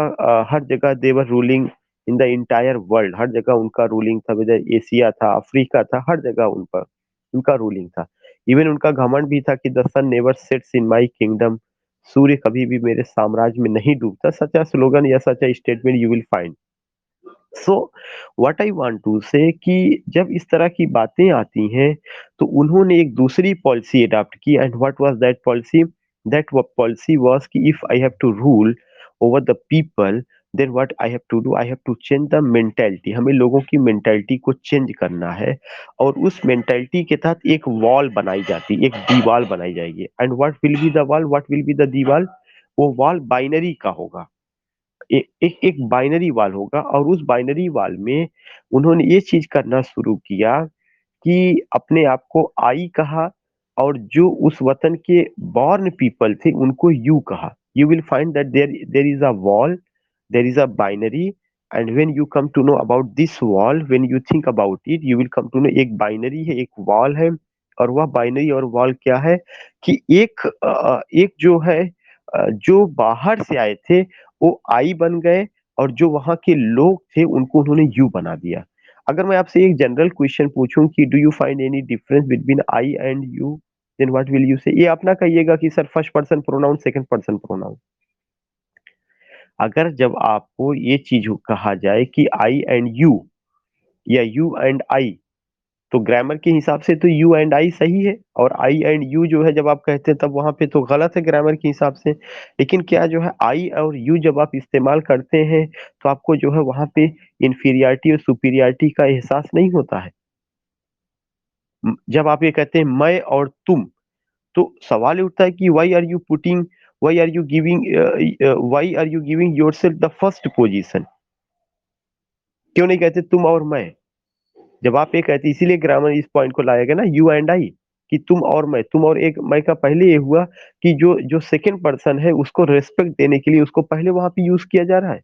हर जगह they were ruling in the entire world, हर जगह उनका रूलिंग था, वेदर एशिया था, अफ्रीका था, हर जगह उन पर उनका रूलिंग था। इवन उनका घमंड भी था कि the sun never sets in my kingdom, सूर्य कभी भी मेरे साम्राज्य में नहीं डूबता। सच अ स्लोगन या such a statement you will find. So what I want to say कि जब इस तरह की बातें आती हैं तो उन्होंने एक दूसरी पॉलिसी अडॉप्ट की, and what was that policy? That policy was कि if I have to rule over the people, then what I have to do, I have to change the mentality. हमें लोगों की मेंटालिटी को change करना है, और उस मेंटालिटी के तहत एक वॉल बनाई जाती, एक दीवार बनाई जाएगी। And what will be the wall, what will be the दीवार? वो वॉल बाइनरी का होगा, एक बाइनरी वॉल होगा। और उस बाइनरी वॉल में उन्होंने ये चीज करना शुरू किया कि अपने आप को आई कहा, और जो उस वतन के बॉर्न पीपल थे उनको यू कहा। You will find that there is a wall, there is a binary, and when you come to know about this wall, when you think about it, you will come to know एक binary है, एक wall है। और वह binary और wall क्या है कि एक जो है जो बाहर से आए थे वो आई बन गए, और जो वहां के लोग थे उनको उन्होंने यू बना दिया। अगर मैं आपसे एक जनरल क्वेश्चन पूछूं कि do you find any difference between I and you, then what will you say? ये अपना कहिएगा कि sir first person pronoun, second person pronoun. अगर जब आपको ये चीज कहा जाए कि आई एंड यू या यू एंड आई, तो ग्रामर के हिसाब से तो यू एंड आई सही है, और आई एंड यू जो है जब आप कहते हैं तब वहां पे तो गलत है ग्रामर के हिसाब से। लेकिन क्या जो है आई और यू जब आप इस्तेमाल करते हैं तो आपको जो है वहां पे इंफीरियरिटी और सुपीरियरिटी का एहसास नहीं होता है। जब आप ये कहते हैं मैं और तुम, तो सवाल ये उठता है कि why are you giving why are you giving yourself the first position? क्यों नहीं कहते तुम और मैं? जब आप ये कहते, इसीलिए ग्रामर इस पॉइंट को लाया गया ना, यू एंड आई, कि तुम और मैं, तुम और एक मैं का पहले ये हुआ कि जो जो सेकंड पर्सन है उसको रेस्पेक्ट देने के लिए उसको पहले वहां पे यूज किया जा रहा है।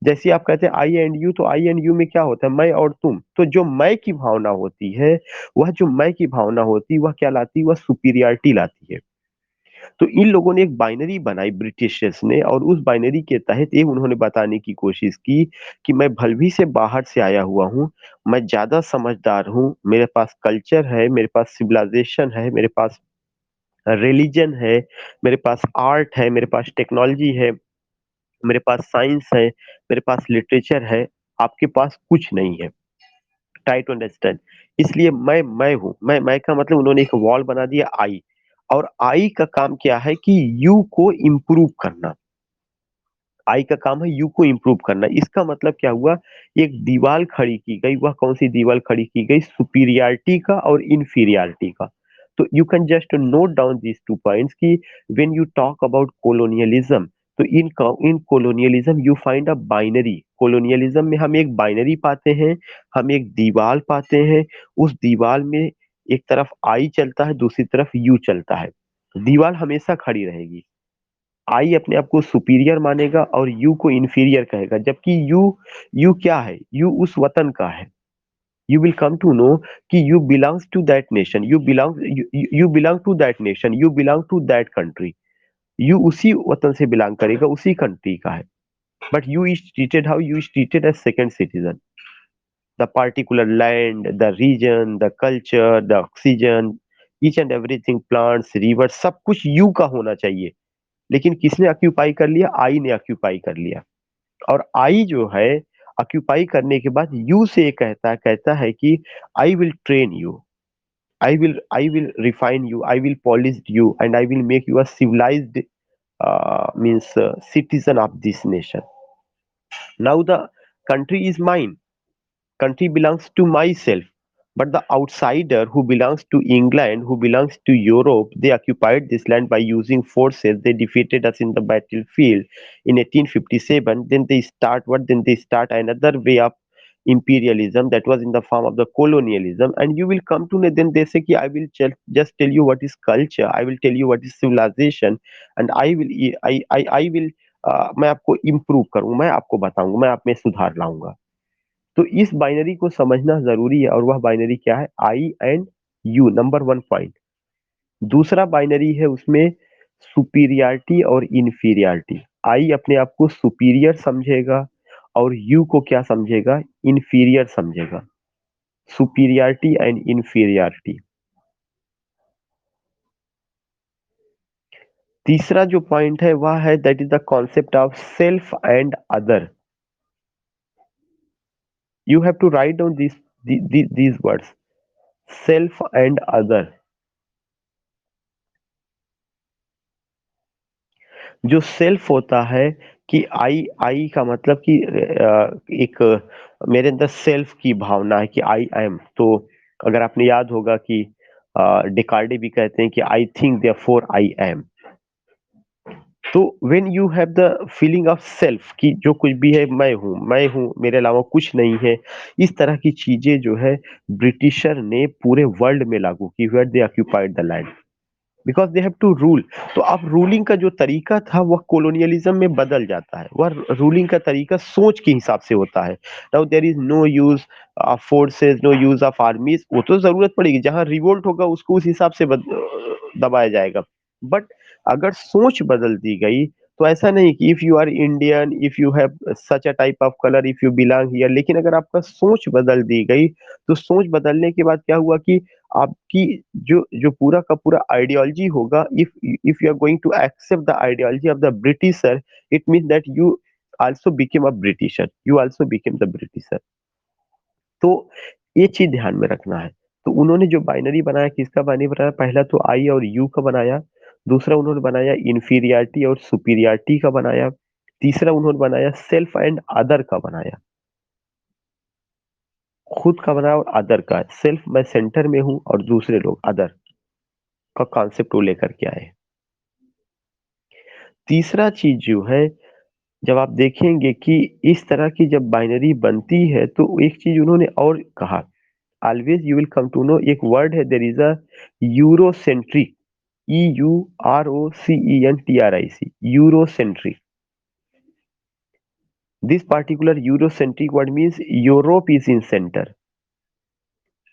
जैसे आप कहते हैं आई एंड यू, तो आई एंड यू में क्या होता है, मैं और तुम, तो जो मैं की भावना होती है, वह जो मैं की भावना होती है वह क्या लाती है, वह सुपीरियरिटी लाती है। तो इन लोगों ने एक बाइनरी बनाई ब्रिटिशर्स ने, और उस बाइनरी के तहत ये उन्होंने बताने की कोशिश की कि मैं भलभी से बाहर से आया हुआ हूँ, मैं ज्यादा समझदार हूँ, मेरे पास कल्चर है, मेरे पास सिविलाइजेशन है, मेरे पास रिलीजन है, मेरे पास आर्ट है, मेरे पास टेक्नोलॉजी है, मेरे पास साइंस है, मेरे पास लिटरेचर है, आपके पास कुछ नहीं है। Try to understand. इसलिए मैं हूँ, मैं का मतलब उन्होंने एक वॉल बना दिया आई, और आई का काम क्या है कि यू को इम्प्रूव करना। आई का काम है यू को इम्प्रूव करना। इसका मतलब क्या हुआ, एक दीवार खड़ी की गई, वह कौन सी दीवार खड़ी की गई, सुपीरियरिटी का और इंफीरियरिटी का। तो you can just note down these two points कि when you talk about colonialism, तो in colonialism you find a binary. Colonialism में हम एक बाइनरी पाते हैं, हम एक दीवार पाते हैं। उस दीवार में एक तरफ आई चलता है, दूसरी तरफ यू चलता है। दीवार हमेशा खड़ी रहेगी। आई अपने आप को सुपीरियर मानेगा और यू को इंफीरियर कहेगा, जबकि यू यू क्या है, यू उस वतन का है। You will come to know कि you belongs to that nation, you belong to that nation, you belong to that country. You उसी वतन से बिलोंग करेगा, उसी कंट्री का है। But you is treated how, you is treated as second citizen. The particular land, the region, the culture, the oxygen, each and everything, plants, river, सब कुछ you का होना चाहिए। लेकिन किसने ऑक्यूपाई कर लिया, आई ने ऑक्यूपाई कर लिया। और आई जो है ऑक्यूपाई करने के बाद यू से कहता है कि I will train you, I will refine you, I will polish you, and I will make you a civilised means citizen of this nation. Now the country is mine, country belongs to myself. But the outsider who belongs to England, who belongs to Europe, they occupied this land by using forces. They defeated us in the battlefield in 1857. Then they start what? Then they start another way of imperialism that was in the form of the colonialism. And you will come to know. Then they say, "Ki I will just tell you what is culture. I will tell you what is civilization, and I will मैं आपको improve करूँ, मैं आपको बताऊंगा, मैं आप में सुधार लाऊंगा।" तो इस बाइनरी को समझना जरूरी है, और वह बाइनरी क्या है, I and you, number one point. दूसरा बाइनरी है उसमें सुपीरियरिटी और इंफीरियरिटी। आई अपने आप को सुपीरियर समझेगा, और यू को क्या समझेगा, इंफीरियर समझेगा। Superiority and inferiority. तीसरा जो पॉइंट है वह है that is the concept of self and other. You have to write down these words, self and other. जो सेल्फ होता है कि आई आई का मतलब कि एक मेरे अंदर सेल्फ की भावना है कि आई एम। तो अगर आपने याद होगा कि डिकार्डे भी कहते हैं कि I think therefore I am. तो when you have the feeling of self कि जो कुछ भी है मैं हूँ, मेरे अलावा कुछ नहीं है, इस तरह की चीजें जो है ब्रिटिशर ने पूरे वर्ल्ड में लागू की, where they occupied the land, because they have to rule. तो अब रूलिंग का जो तरीका था वह कोलोनियलिज्म में बदल जाता है, वह रूलिंग का तरीका सोच के हिसाब से होता है। Now there is no use of forces, no use of armies. वो तो जरूरत पड़ेगी, जहां रिवोल्ट होगा उसको उस हिसाब से दबाया जाएगा। बट अगर सोच बदल दी गई, तो ऐसा नहीं कि if you are Indian, if you have such a type of colour, if you belong here, लेकिन अगर आपका सोच बदल दी गई, तो सोच बदलने के बाद क्या हुआ कि आपकी जो जो पूरा का पूरा आइडियोलॉजी होगा, if you are going to accept the ideology of the britisher, it means that also became a britisher, you also became the britisher. तो ये चीज ध्यान में रखना है। तो उन्होंने जो बाइनरी बनाया, किसका बाइनरी बनाया? पहला तो आई और यू का बनाया। दूसरा उन्होंने बनाया इंफीरियरिटी और सुपीरियरिटी का बनाया। तीसरा उन्होंने बनाया सेल्फ एंड अदर का बनाया। खुद का बनाया और अदर का। सेल्फ मैं सेंटर में हूं और दूसरे लोग अदर का कॉन्सेप्ट वो लेकर के आए। तीसरा चीज जो है, जब आप देखेंगे कि इस तरह की जब बाइनरी बनती है तो एक चीज उन्होंने और कहा, always you will come to know, एक वर्ड है, there is a Eurocentric, EUROCENTRIC, Eurocentric. This particular Eurocentric word means Europe is in center.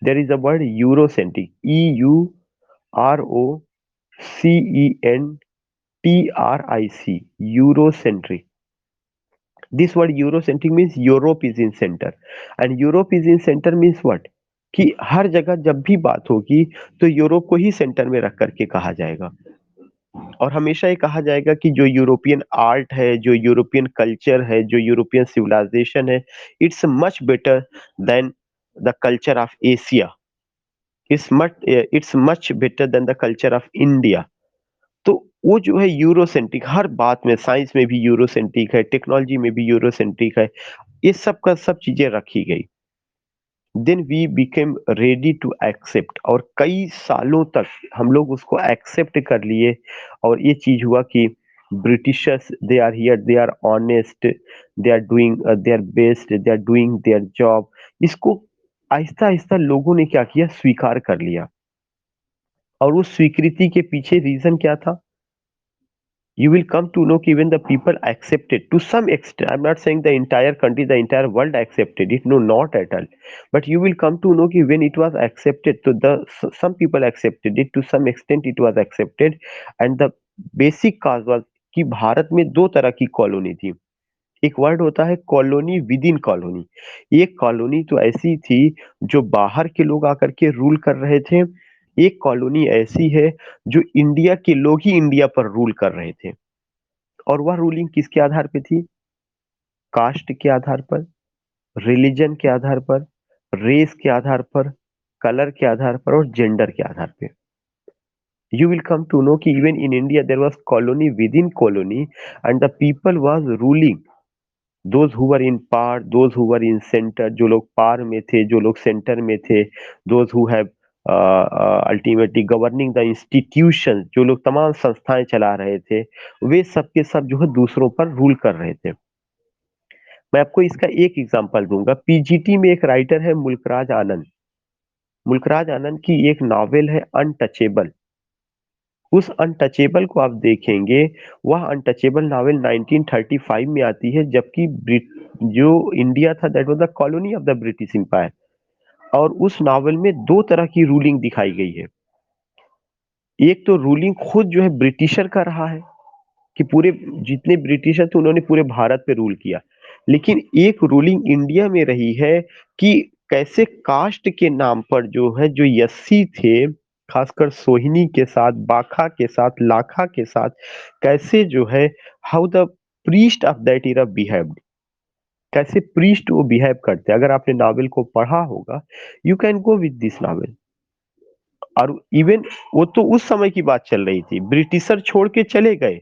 There is a word Eurocentric, EUROCENTRIC, Eurocentric. This word Eurocentric means Europe is in center. And Europe is in center means what? कि हर जगह जब भी बात होगी तो Europe को ही centre में रख करके कहा जाएगा। और हमेशा ये कहा जाएगा कि जो यूरोपियन आर्ट है, जो यूरोपियन कल्चर है, जो यूरोपियन सिविलाइजेशन है, it's much better then the culture of Asia, it's much better then the culture of India. तो वो जो है यूरोसेंट्रिक, हर बात में, साइंस में भी यूरोसेंट्रिक है, टेक्नोलॉजी में भी यूरोसेंट्रिक है, ये सब का सब चीजें रखी गई। Then we became ready to accept, और कई सालों तक हम लोग उसको एक्सेप्ट कर लिए। और ये चीज हुआ कि britishers, they are here, they are honest, they are doing their best, they are doing their job. इसको आहिस्ता आहिस्ता लोगों ने क्या किया, स्वीकार कर लिया। और उस स्वीकृति के पीछे रीजन क्या था? You will come to know कि when the people accepted to some extent, I'm not saying the entire country, the entire world accepted it, no, not at all, but you will come to know कि when it was accepted, so some people accepted it, to some extent it was accepted, and the basic cause was कि भारत में दो तरह की colony थी। एक word होता है कॉलोनी विद इन कॉलोनी। एक कॉलोनी तो ऐसी थी जो बाहर के लोग आकर के रूल कर रहे थे। एक कॉलोनी ऐसी है जो इंडिया के लोग ही इंडिया पर रूल कर रहे थे। और वह रूलिंग किसके आधार पे थी? कास्ट के आधार पर, रिलीजन के आधार पर, रेस के आधार पर, कलर के आधार पर और जेंडर के आधार पे। You will come to know कि even in India there was colony within colony, and the people was ruling, those who were in power, those who were in center, जो लोग पार में थे, जो लोग सेंटर में थे, those who have ultimately governing the institution, जो लोग तमाम संस्थाएं चला रहे थे, वे सब के सब जो है दूसरों पर रूल कर रहे थे। मैं आपको इसका एक एग्जांपल दूंगा। पीजीटी में एक राइटर है मुल्कराज आनंद। मुल्कराज आनंद की एक नॉवेल है अनटचेबल। उस अनटचेबल को आप देखेंगे, वह अनटचेबल नॉवेल 1935 में आती है, जबकि जो इंडिया था that was the colony of the British empire. और उस नॉवेल में दो तरह की रूलिंग दिखाई गई है। एक तो रूलिंग खुद जो है ब्रिटिशर का रहा है कि पूरे जितने ब्रिटिशर थे उन्होंने पूरे भारत पे रूल किया। लेकिन एक रूलिंग इंडिया में रही है कि कैसे कास्ट के नाम पर जो है, जो यस्सी थे, खासकर सोहिनी के साथ, बाखा के साथ, लाखा के साथ, कैसे जो है, how the priest of that era behaved, कैसे प्रीस्ट वो बिहेव करते हैं। अगर आपने नॉवेल को पढ़ा होगा, you can go with this novel. और इवन वो तो उस समय की बात चल रही थी, ब्रिटिशर छोड़ के चले गए,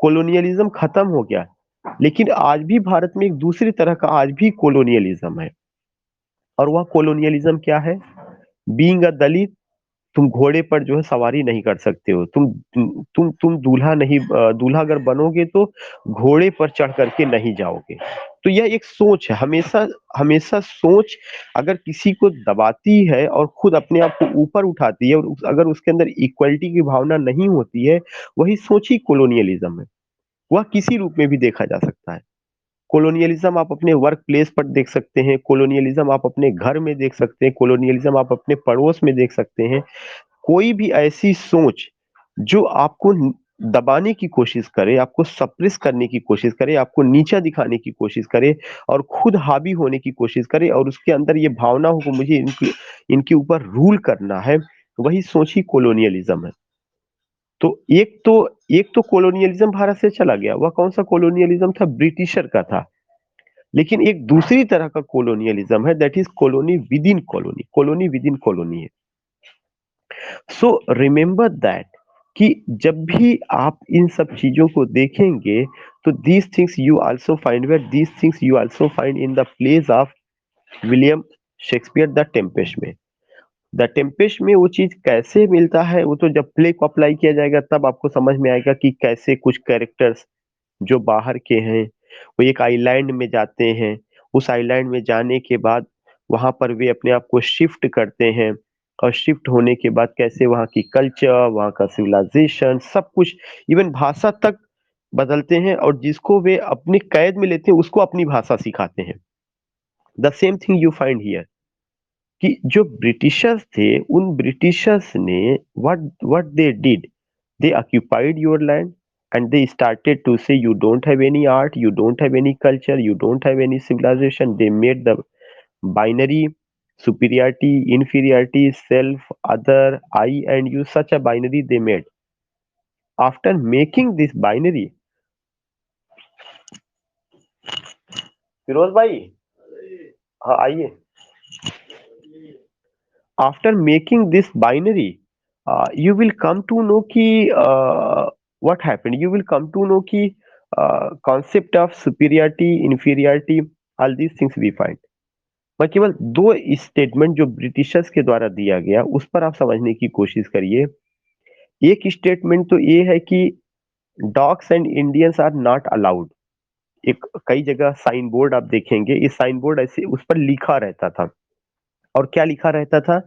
कॉलोनियलिज्म खत्म हो गया। लेकिन आज भी भारत में एक दूसरी तरह का आज भी कॉलोनियलिज्म है। और वह कॉलोनियलिज्म क्या है? बीइंग अ दलित, तुम घोड़े पर जो है सवारी नहीं कर सकते हो। तुम दूल्हा नहीं, दूल्हा अगर बनोगे तो घोड़े पर चढ़ करके नहीं जाओगे। तो यह एक सोच है, हमेशा हमेशा सोच अगर किसी को दबाती है और खुद अपने आप को ऊपर उठाती है, और अगर उसके अंदर इक्वलिटी की भावना नहीं होती है, वही सोच ही कॉलोनियलिज्म है। वह किसी रूप में भी देखा जा सकता है। कॉलोनियलिज्म आप अपने वर्क प्लेस पर देख सकते हैं, कॉलोनियलिज्म आप अपने घर में देख सकते हैं, कॉलोनियलिज्म आप अपने पड़ोस में देख सकते हैं। कोई भी ऐसी सोच जो आपको दबाने की कोशिश करे, आपको सप्रेस करने की कोशिश करे, आपको नीचा दिखाने की कोशिश करे, और खुद हावी होने की कोशिश करे, और उसके अंदर ये भावना हो कि मुझे इनके इनके ऊपर रूल करना है, वही सोच ही कॉलोनियलिज्म है। तो एक तो कॉलोनियलिज्म भारत से चला गया, वह कौन सा कॉलोनियलिज्म था, ब्रिटिशर का था। लेकिन एक दूसरी तरह का कॉलोनियलिज्म है, that is colony within colony, colony within colony है। सो रिमेंबर दैट कि जब भी आप इन सब चीजों को देखेंगे, तो these things you also find, where these things you also find in the place of William Shakespeare the Tempest में। द टेम्पेस्ट में वो चीज कैसे मिलता है, वो तो जब प्ले को अप्लाई किया जाएगा तब आपको समझ में आएगा कि कैसे कुछ कैरेक्टर्स जो बाहर के हैं, वो एक आइलैंड में जाते हैं। उस आइलैंड में जाने के बाद वहां पर वे अपने आप को शिफ्ट करते हैं, और शिफ्ट होने के बाद कैसे वहाँ की कल्चर, वहाँ का सिविलाइजेशन, सब कुछ, इवन भाषा तक बदलते हैं, और जिसको वे अपनी कैद में लेते हैं उसको अपनी भाषा सिखाते हैं। The same thing you find here, कि जो ब्रिटिशर्स थे, उन ब्रिटिशर्स ने what what they did, they occupied your land and they started to say you don't have any art, you don't have any culture, you don't have any civilization. They made the binary, superiority, inferiority, self, other, I and you, such a binary they made. After making this binary, Firoz भाई, हाँ आइए, after making this binary, you will come to know ki what happened, you will come to know ki concept of superiority, inferiority, all these things we find। मैं केवल दो statement जो Britishers के द्वारा दिया गया उस पर आप समझने की कोशिश करिए। एक स्टेटमेंट तो ये है कि dogs and Indians are not allowed. एक कई जगह साइन बोर्ड आप देखेंगे, इस साइन बोर्ड ऐसे उस पर लिखा रहता था, और क्या लिखा रहता था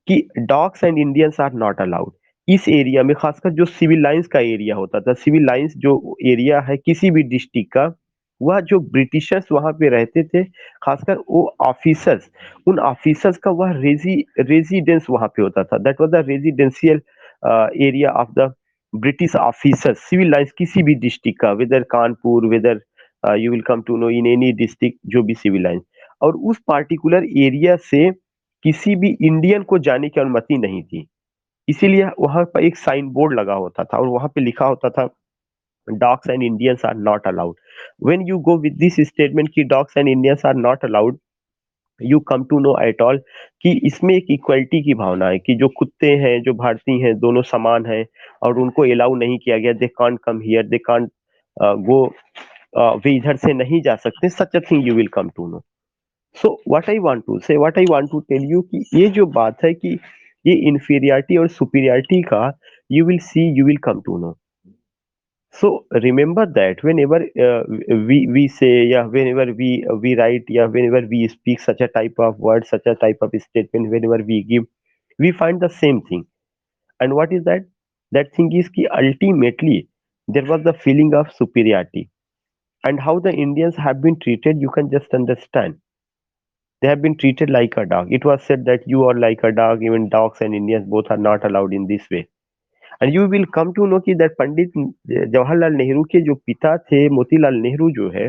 कि dogs and Indians are not allowed. इस एरिया में खासकर जो सिविल लाइंस का एरिया होता था, सिविल लाइंस जो एरिया है किसी भी डिस्ट्रिक्ट का, वह जो ब्रिटिशर्स वहां पे रहते थे, खासकर वो ऑफिसर्स, उन ऑफिसर्स का वह रेजिडेंस वहां पे होता था। That was the residential area of the British officers, civil lines किसी भी डिस्ट्रिक्ट का, whether Kanpur, whether you will come to know in any district, जो भी सिविल लाइंस। और उस पार्टिकुलर एरिया से किसी भी इंडियन को जाने की अनुमति नहीं थी। इसीलिए वहां पर एक साइन बोर्ड लगा होता था, और वहां पे लिखा होता था dogs and Indians are not allowed. When you go with this statement कि dogs and Indians are not allowed, you come to know at all कि इसमें एक इक्वलिटी की भावना है, कि जो कुत्ते हैं, जो भारतीय हैं, दोनों समान हैं, और उनको अलाउ नहीं किया गया, they can't come here, they can't go, वे इधर से नहीं जा सकते, such a thing you will come to know. So what I want to tell you कि ये जो बात है कि ये इंफीरियरिटी और सुपीरियरिटी का, you will see, you will come to know. So remember that whenever we say, yeah, whenever we write, yeah, whenever we speak such a type of word, such a type of statement, whenever we give, we find the same thing. And what is that? That thing is ki ultimately there was the feeling of superiority, and how the Indians have been treated, you can just understand. They have been treated like a dog. It was said that you are like a dog, even dogs and Indians both are not allowed in this way. And you will come to know कि that Pandit Jawaharlal Nehru के जो पिता थे, मोतीलाल नेहरू जो है,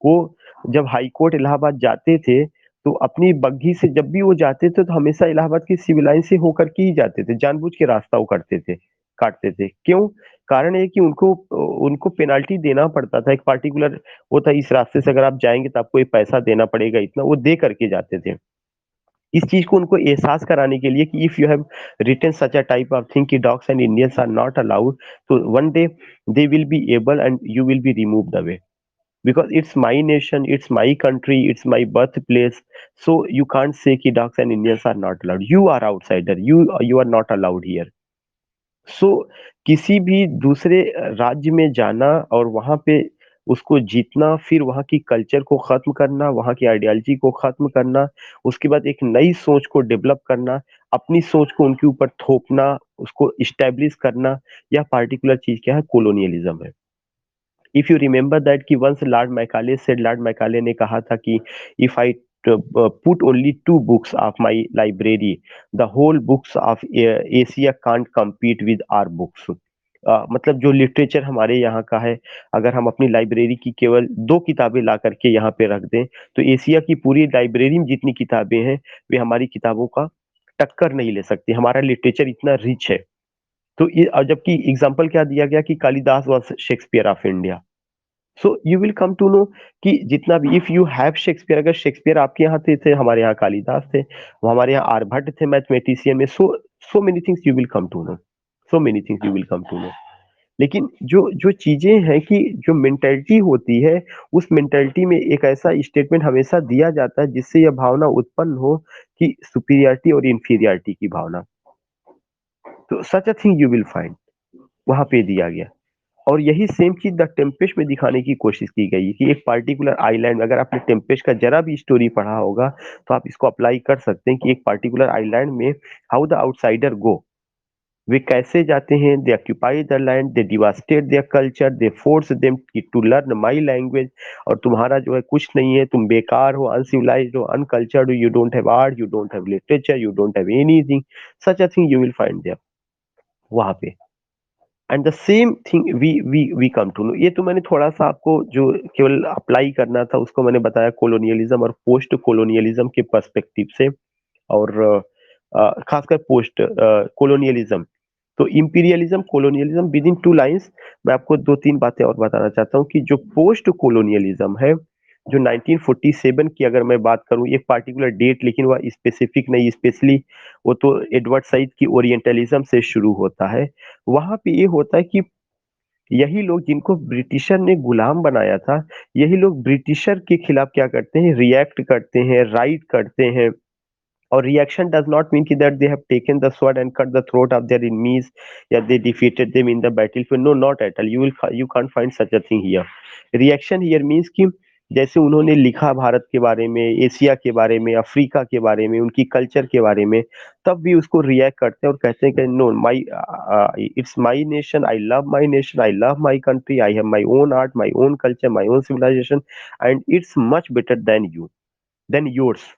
वो जब high court Allahabad जाते थे, तो अपनी बग्घी से जब भी वो जाते थे, तो हमेशा इलाहाबाद की सिविल लाइन से होकर के ही जाते थे, जानबूझ के रास्ता वो करते थे, काटते थे। क्यों? कारण ये कि उनको उनको पेनाल्टी देना पड़ता था, एक पार्टिकुलर वो था, इस रास्ते से अगर आप जाएँगे तो आपको ये पैसा देना पड़ेगा इतना, वो दे करके जाते थे। इस चीज़ को उनको एहसास कराने के लिए कि if you have written such a type of thing कि dogs and Indians are not allowed, तो one day they will be able and you will be removed away, because it's my nation, it's my country, it's my birthplace. So you can't say ki dogs and Indians are not allowed, you are outsider, you are not allowed here. सो किसी भी दूसरे राज्य में जाना और वहां पे उसको जीतना, फिर वहां की कल्चर को खत्म करना, वहां की आइडियोलॉजी को खत्म करना, उसके बाद एक नई सोच को डेवलप करना, अपनी सोच को उनके ऊपर थोपना, उसको इस्टेब्लिश करना, यह पार्टिकुलर चीज क्या है, कोलोनियलिज्म है। इफ यू रिमेंबर दैट कि once Lord Macaulay said, Lord Macaulay ने कहा था कि if I put only two books of my library, the whole books of Asia can't compete with our books. मतलब जो लिटरेचर हमारे यहाँ का है, अगर हम अपनी लाइब्रेरी की केवल दो किताबें ला करके यहाँ पे रख दें, तो एशिया की पूरी लाइब्रेरी में जितनी किताबें हैं, वे हमारी किताबों का टक्कर नहीं ले सकती। हमारा लिटरेचर इतना रिच है। तो ये जबकि एग्जाम्पल क्या दिया गया कि Kalidas was Shakespeare of India. So you will come to know कि जितना भी इफ यू हैव शेक्सपियर, अगर शेक्सपियर आपके यहाँ थे हमारे यहाँ कालिदास थे, वो हमारे यहाँ आर्यभट्ट थे मैथमेटिशियन में। So many things you will come to know, so many things you will come to know. लेकिन जो जो चीजें हैं कि जो मेंटेलिटी होती है, उस मेंटेलिटी में एक ऐसा स्टेटमेंट हमेशा दिया जाता है जिससे यह भावना उत्पन्न हो कि सुपीरियरिटी और इंफीरियरिटी की भावना। तो such a thing you will find वहां पे दिया गया। और यही सेम चीज द टेम्पेस्ट में दिखाने की कोशिश की गई है कि एक पार्टिकुलर आइलैंड, अगर आपने टेम्पेस्ट का जरा भी स्टोरी पढ़ा होगा तो आप इसको अप्लाई कर सकते हैं कि एक पार्टिकुलर आइलैंड में हाउ द आउटसाइडर गो, वे कैसे जाते हैं, they occupy the land, they devastate their culture, they force them to learn my language. और तुम्हारा जो है कुछ नहीं है, तुम बेकार हो, अनसिविलाइज्ड हो, अनकल्चर्ड हो, you don't have art, you don't have literature, you don't have anything. Such a thing you will find there वहां पे। And the same thing we come to know. ये तो मैंने थोड़ा सा आपको जो केवल अप्लाई करना था उसको मैंने बताया कोलोनियलिज्म और पोस्ट कोलोनियलिज्म के पर्सपेक्टिव से। और खासकर पोस्ट कोलोनियलिज्म, तो imperialism colonialism with in two lines. मैं आपको दो तीन बातें और बताना चाहता हूँ कि जो पोस्ट कोलोनियलिज्म है, जो 1947 की अगर मैं बात करूं, एक पार्टिकुलर डेट लेकिन वह स्पेसिफिक नहीं, स्पेशली वो तो एडवर्ड सईद की ओरिएंटलिज्म से शुरू होता है। वहां पे ये होता है कि यही लोग जिनको ब्रिटिशर ने गुलाम बनाया था, यही लोग ब्रिटिशर के खिलाफ क्या करते हैं, रिएक्ट करते हैं, राइट करते हैं। और रिएक्शन डज नॉट मीन कि that they have taken the sword and cut the throat of their enemies या they defeated them in the battlefield. No, not at all, you can't find such a thing here. Reaction here means कि जैसे उन्होंने लिखा भारत के बारे में, Asia के बारे में, अफ्रीका के बारे में, उनकी कल्चर के बारे में, तब भी उसको रिएक्ट करते हैं और कहते हैं कि no, my it's my nation, I love my nation, I love my country, I have my own art, my own culture, my own civilisation, and it's much better than you, than yours,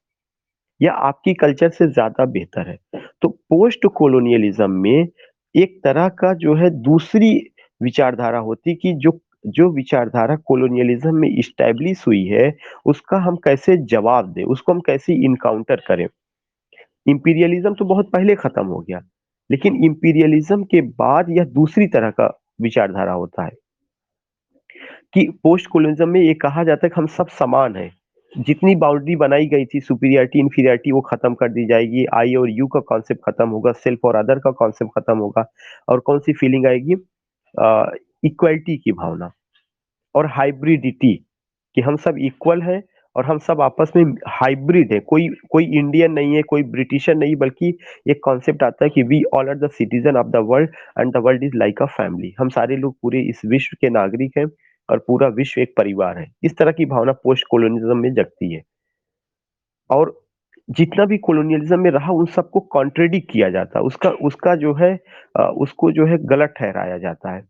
या आपकी culture से ज्यादा बेहतर है। तो post colonialism में एक तरह का जो है दूसरी विचारधारा होती कि जो जो विचारधारा कोलोनियलिज्म में इस्टेब्लिश हुई है, उसका हम कैसे जवाब दें, उसको हम कैसे इनकाउंटर करें। इंपीरियलिज्म तो बहुत पहले खत्म हो गया, लेकिन इंपीरियलिज्म के बाद यह दूसरी तरह का विचारधारा होता है कि पोस्ट कोलोनिज्म में ये कहा जाता है कि हम सब समान हैं। जितनी बाउंड्री बनाई गई थी सुपीरियरिटी इंफीरियरिटी वो खत्म कर दी जाएगी, आई और यू का कॉन्सेप्ट खत्म होगा, सेल्फ और अदर का कॉन्सेप्ट खत्म होगा। और कौन सी फीलिंग आएगी, इक्वलिटी की भावना और हाइब्रिडिटी, कि हम सब इक्वल हैं और हम सब आपस में हाइब्रिड है। कोई कोई इंडियन नहीं है, कोई ब्रिटिशर नहीं, बल्कि एक कॉन्सेप्ट आता है कि we all are the citizen of the world and the world is like a family. हम सारे लोग पूरे इस विश्व के नागरिक हैं और पूरा विश्व एक परिवार है। इस तरह की भावना पोस्ट कोलोनियलिज्म में जगती है। और जितना भी कोलोनियलिज्म में रहा उन सबको कॉन्ट्रेडिक्ट किया जाता है, उसका उसका जो है उसको जो है गलत ठहराया जाता है।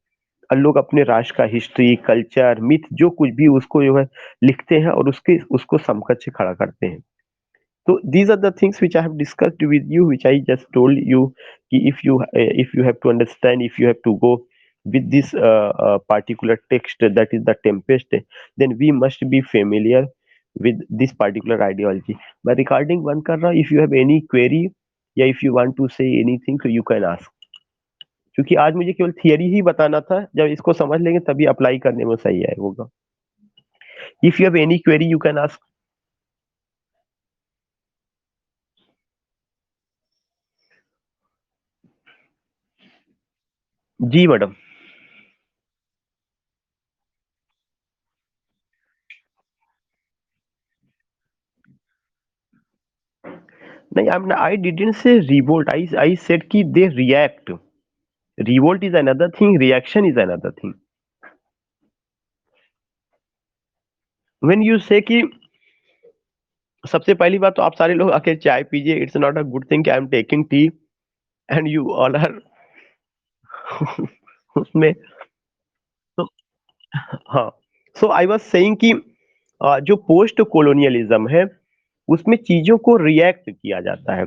लोग अपने राष्ट्र का हिस्ट्री, कल्चर, मिथ जो कुछ भी उसको जो है लिखते हैं और उसके उसको समकक्ष खड़ा करते हैं। So these are the things which I have discussed with you, which I just told you. कि if you have to understand, if you have to go with this particular text, that is the Tempest, then we must be familiar with this particular ideology. मैं recording बंद कर रहा हूँ. If you have any query या if you want to say anything, so you can ask. क्योंकि आज मुझे केवल थियरी ही बताना था, जब इसको समझ लेंगे तभी अप्लाई करने में सही आए होगा. If you have any query, you can ask. जी मैडम. नहीं, I didn't say revolt. I said कि they react. Revolt is another thing. Reaction is another thing. When you say कि सबसे पहली बात तो आप सारे लोग आके चाय पीजिए. It's not a good thing कि I am taking tea and you all are उसमें. तो हाँ. So I was saying कि जो पोस्ट कोलोनियलिज्म है उसमें चीजों को रिएक्ट किया जाता है.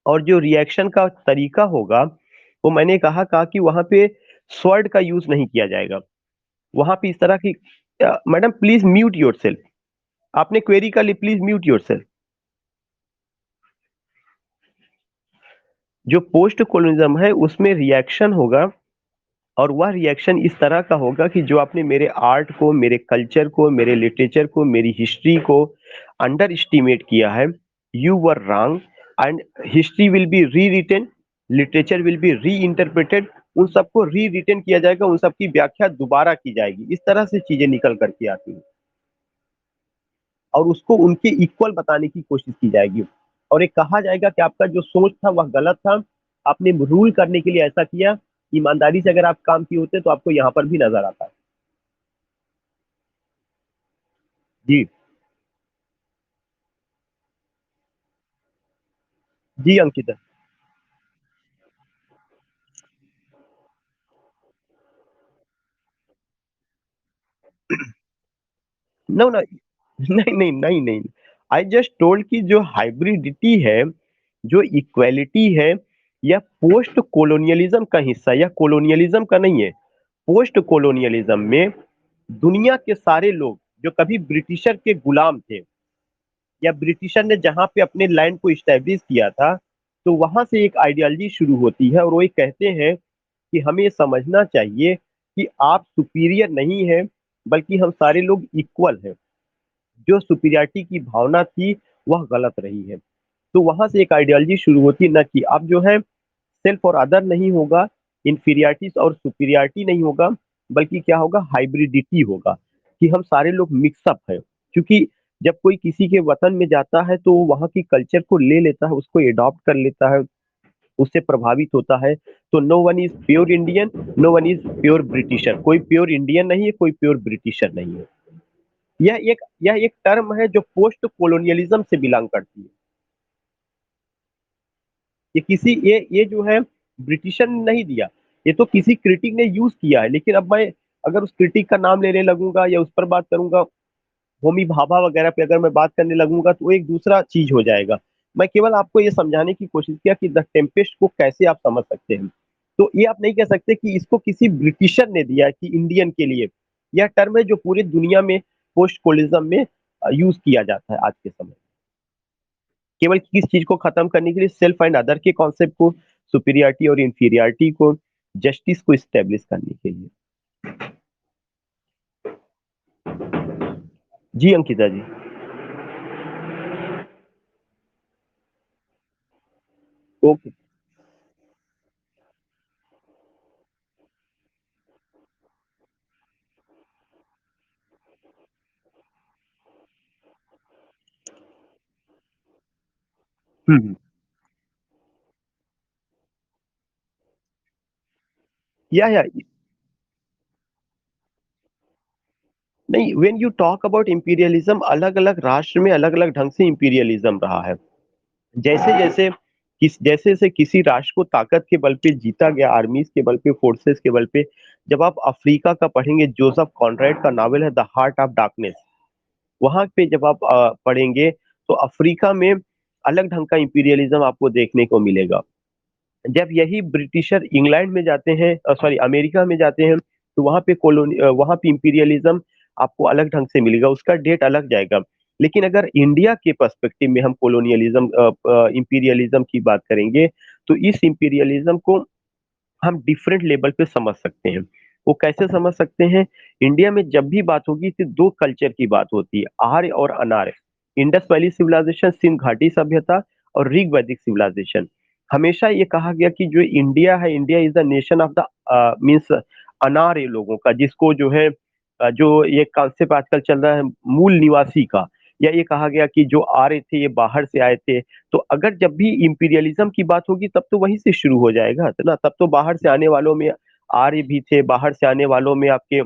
और जो रिएक्शन का तरीका होगा वो मैंने कहा कि वहां पे स्वर्ड का यूज नहीं किया जाएगा. वहां पे इस तरह की. Madam please mute yourself. आपने क्वेरी कर ली, प्लीज म्यूट योरसेल्फ. जो पोस्ट कोलोनिज्म है उसमें रिएक्शन होगा, और वह रिएक्शन इस तरह का होगा कि जो आपने मेरे आर्ट को, मेरे कल्चर को, मेरे लिटरेचर को, मेरी हिस्ट्री को अंडर एस्टिमेट किया है, you were wrong, and history will be री रिटन, लिटरेचर विल बी री इंटरप्रेटेड, उन सबको री रिटन किया जाएगा, उन सबकी व्याख्या दोबारा की जाएगी। इस तरह से चीजें निकल करके आती हैं और उसको उनके इक्वल बताने की कोशिश की जाएगी। और ये कहा जाएगा कि आपका जो सोच था वह गलत था, आपने रूल करने के लिए ऐसा किया, ईमानदारी से अगर आप काम किए होते तो आपको यहाँ पर भी नजर आता है। जी। जी अंकिता। नो ना। नहीं नहीं नहीं नहीं, आई जस्ट टोल्ड कि जो हाइब्रिडिटी है, जो इक्वेलिटी है, यह पोस्ट कोलोनियलिज्म का हिस्सा, या कोलोनियलिज्म का नहीं है। पोस्ट कोलोनियलिज्म में दुनिया के सारे लोग जो कभी ब्रिटिशर के गुलाम थे, या ब्रिटिशर ने जहां पे अपने लैंड को इस्टेब्लिश किया था, तो वहां से एक आइडियोलॉजी शुरू होती है, और वो ये कहते हैं कि हमें ये समझना चाहिए कि आप सुपीरियर नहीं है, बल्कि हम सारे लोग इक्वल हैं। जो सुपीरियरिटी की भावना थी वह गलत रही है। तो वहां से एक आइडियोलॉजी शुरू होती है, न कि अब जो है सेल्फ और अदर नहीं होगा, इंफीरियरिटी और सुपीरियरिटी नहीं होगा, बल्कि क्या होगा, हाइब्रिडिटी होगा, कि हम सारे लोग मिक्सअप है। क्योंकि जब कोई किसी के वतन में जाता है तो वो वहाँ की कल्चर को ले लेता है, उसको एडॉप्ट कर लेता है, उससे प्रभावित होता है। तो no one is pure Indian, no one is pure Britisher, कोई प्योर इंडियन नहीं है, कोई प्योर ब्रिटिशर नहीं है। यह एक टर्म है जो पोस्ट कोलोनियलिज्म से बिलोंग करती है। ये जो है ब्रिटिशर ने नहीं दिया, ये तो किसी क्रिटिक ने यूज किया है। लेकिन अब मैं अगर उस क्रिटिक का नाम लेने लगूंगा या उस पर बात करूंगा, होमी भाभा वगैरह पे अगर मैं बात करने लगूंगा, तो वो एक दूसरा चीज हो जाएगा। मैं केवल आपको ये समझाने की कोशिश किया कि द टेम्पेस्ट को कैसे आप समझ सकते हैं। तो ये आप नहीं कह सकते कि इसको किसी ब्रिटिशर ने दिया है कि इंडियन के लिए। यह टर्म है जो पूरी दुनिया में पोस्ट कोलिज्म में यूज किया जाता है आज के समय, केवल किस चीज को खत्म करने के लिए, सेल्फ एंड अदर के कॉन्सेप्ट को, सुपीरियरिटी और इंफीरियरिटी को, जस्टिस को स्टेब्लिश करने के लिए। जी अंकिता जी। ओके। हम्म। या नहीं, when you talk about imperialism, अलग अलग राष्ट्र में अलग अलग ढंग से इंपीरियलिज्म रहा है। जैसे जैसे जैसे जैसे किसी राष्ट्र को ताकत के बल पे जीता गया, आर्मीज के बल पे, फोर्सेस के बल पे। जब आप अफ्रीका का पढ़ेंगे, जोसेफ कॉनरेड का नावल है द हार्ट ऑफ डार्कनेस, वहां पे जब आप पढ़ेंगे, तो अफ्रीका में अलग ढंग का इंपीरियलिज्म आपको देखने को मिलेगा। जब यही ब्रिटिशर इंग्लैंड में जाते हैं, सॉरी अमेरिका में जाते हैं, तो वहां पे इंपीरियलिज्म आपको अलग ढंग से मिलेगा, उसका डेट अलग जाएगा। लेकिन अगर इंडिया के पर्सपेक्टिव में हम कोलोनियलिज्म, इंपीरियलिज्म की बात करेंगे, तो इस इंपीरियलिज्म को हम डिफरेंट लेवल पे समझ सकते हैं। वो कैसे समझ सकते हैं? इंडिया में जब भी बात होगी तो दो कल्चर की बात होती है, आर्य और अनार्य। इंडस वैली सिविलाइजेशन, सिंध घाटी सभ्यता, और ऋग वैदिक सिविलाइजेशन। हमेशा ये कहा गया कि जो इंडिया है, India is the nation of the means अनार्य लोगों का, जिसको जो है जो ये कॉन्सेप्ट आजकल चल रहा है मूल निवासी का, या ये कहा गया कि जो आर्य थे ये बाहर से आए थे। तो अगर जब भी इंपीरियलिज्म की बात होगी तब तो वहीं से शुरू हो जाएगा, है ना? तब तो बाहर से आने वालों में आर्य भी थे, बाहर से आने वालों में आपके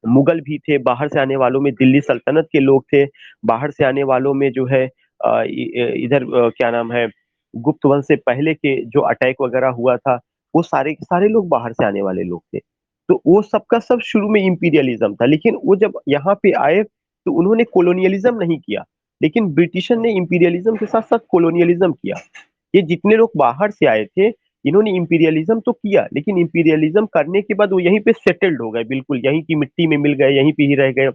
मुगल भी थे, बाहर से आने वालों में दिल्ली सल्तनत के लोग थे, बाहर से आने वालों में जो है इधर क्या नाम है, गुप्त वंश से पहले के जो अटैक वगैरह हुआ था, वो सारे के सारे लोग बाहर से आने वाले लोग थे। तो वो सबका सब शुरू में इंपीरियलिज्म था, लेकिन वो जब यहाँ पे आए तो उन्होंने कोलोनियलिज्म नहीं किया, लेकिन ब्रिटिशर ने इंपीरियलिज्म के साथ साथ कोलोनियलिज्म किया। ये जितने लोग बाहर से आए थे, इन्होंने इंपीरियलिज्म तो किया, लेकिन इंपीरियलिज्म करने के बाद वो यहीं पे सेटल्ड हो गए, बिल्कुल यहीं की मिट्टी में मिल गए, यहीं पे ही रह गए,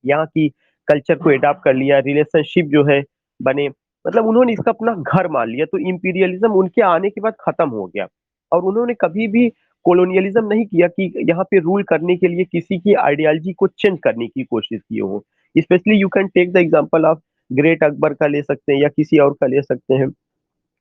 यहाँ की कल्चर को एडॉप्ट कर लिया, रिलेशनशिप जो है बने। मतलब उन्होंने इसका अपना घर मान लिया, तो इंपीरियलिज्म उनके आने के बाद खत्म हो गया। और उन्होंने कभी भी कॉलोनियलिज्म नहीं किया कि यहाँ पे रूल करने के लिए किसी की आइडियोलॉजी को चेंज करने की कोशिश की हो। Specially you can take the example of great Akbar का ले सकते हैं या किसी और का ले सकते हैं,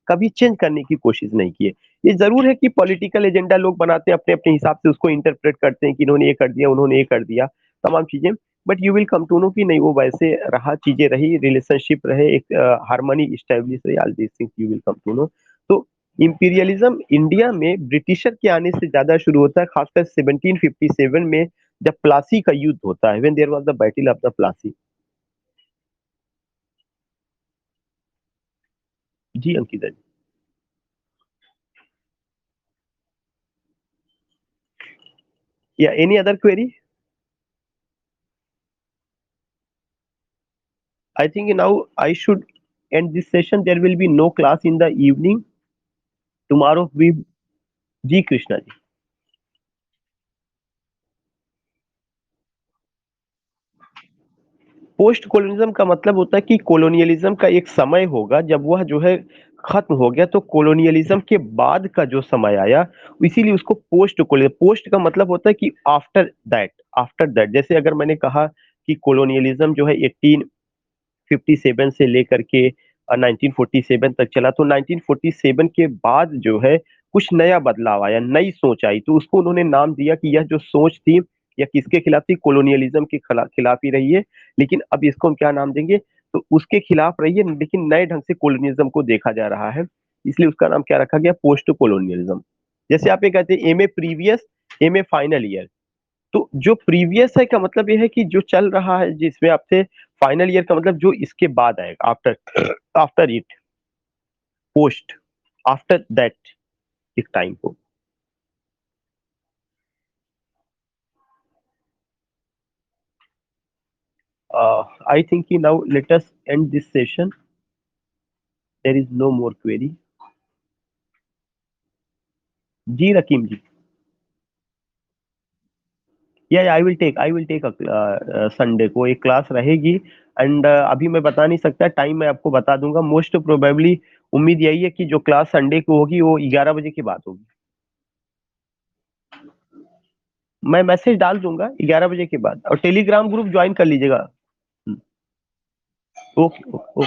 कभी चेंज करने की कोशिश नहीं की है। ये जरूर है कि पॉलिटिकल एजेंडा लोग बनाते हैं, अपने अपने हिसाब से उसको इंटरप्रेट करते हैं कि इन्होंने ये कर दिया, उन्होंने ये कर दिया, तमाम चीजें। But you will come to know कि नहीं, वो वैसे रहा, चीजें रही, रिलेशनशिप रहे, एक हार्मनी स्टैब्लिश रही, all these things you will come to know. तो इंपीरियलिज्म इंडिया में ब्रिटिशर के आने से ज्यादा शुरू होता है, खासकर 1757 में, जब प्लासी का युद्ध होता है, when there was the battle of the Plassey. जी अंकिता जी। या any other query? I think now I should end this session. There will be no class in the evening. Tomorrow we जी कृष्णा जी। पोस्ट कोलोनिज्म का मतलब होता है कि कोलोनियलिज्म का एक समय होगा जब वह जो है खत्म हो गया, तो कोलोनियलिज्म के बाद का जो समय आया, इसीलिए उसको पोस्ट कोलोनियल, पोस्ट का मतलब होता है कि आफ्टर दैट, आफ्टर दैट। जैसे अगर मैंने कहा कि कोलोनियलिज्म जो है 57 से लेकर के 1947 तक चला, तो 1947 के बाद जो है कुछ नया बदलाव आया, नई सोच आई, तो उसको उन्होंने नाम दिया कि यह जो सोच थी या किसके खिलाफ थी, कोलोनियलिज्म के खिलाफ ही रही है, लेकिन अब इसको हम क्या नाम देंगे, तो उसके खिलाफ रही है, लेकिन नए ढंग से कोलोनियलिज्म को देखा जा रहा है, इसलिए उसका नाम क्या रखा गया, पोस्ट कोलोनियलिज्म। जैसे आप ये कहते हैं M A previous, M A final year, तो जो प्रीवियस है का मतलब ये है कि जो चल रहा है जिसमें आपसे, फाइनल ईयर का मतलब जो इसके बाद आएगा, after, after it, post, after that, एक टाइम को। I think now let us end this session, there is no more query. जी रकीम जी। या आई विल टेक संडे को एक क्लास रहेगी। एंड अभी मैं बता नहीं सकता, टाइम मैं आपको बता दूंगा, मोस्ट प्रोबेबली उम्मीद यही है कि जो क्लास संडे को होगी वो 11 बजे के बाद होगी। मैं मैसेज डाल दूंगा 11 बजे के बाद, और टेलीग्राम ग्रुप ज्वाइन कर लीजिएगा। Okay okay.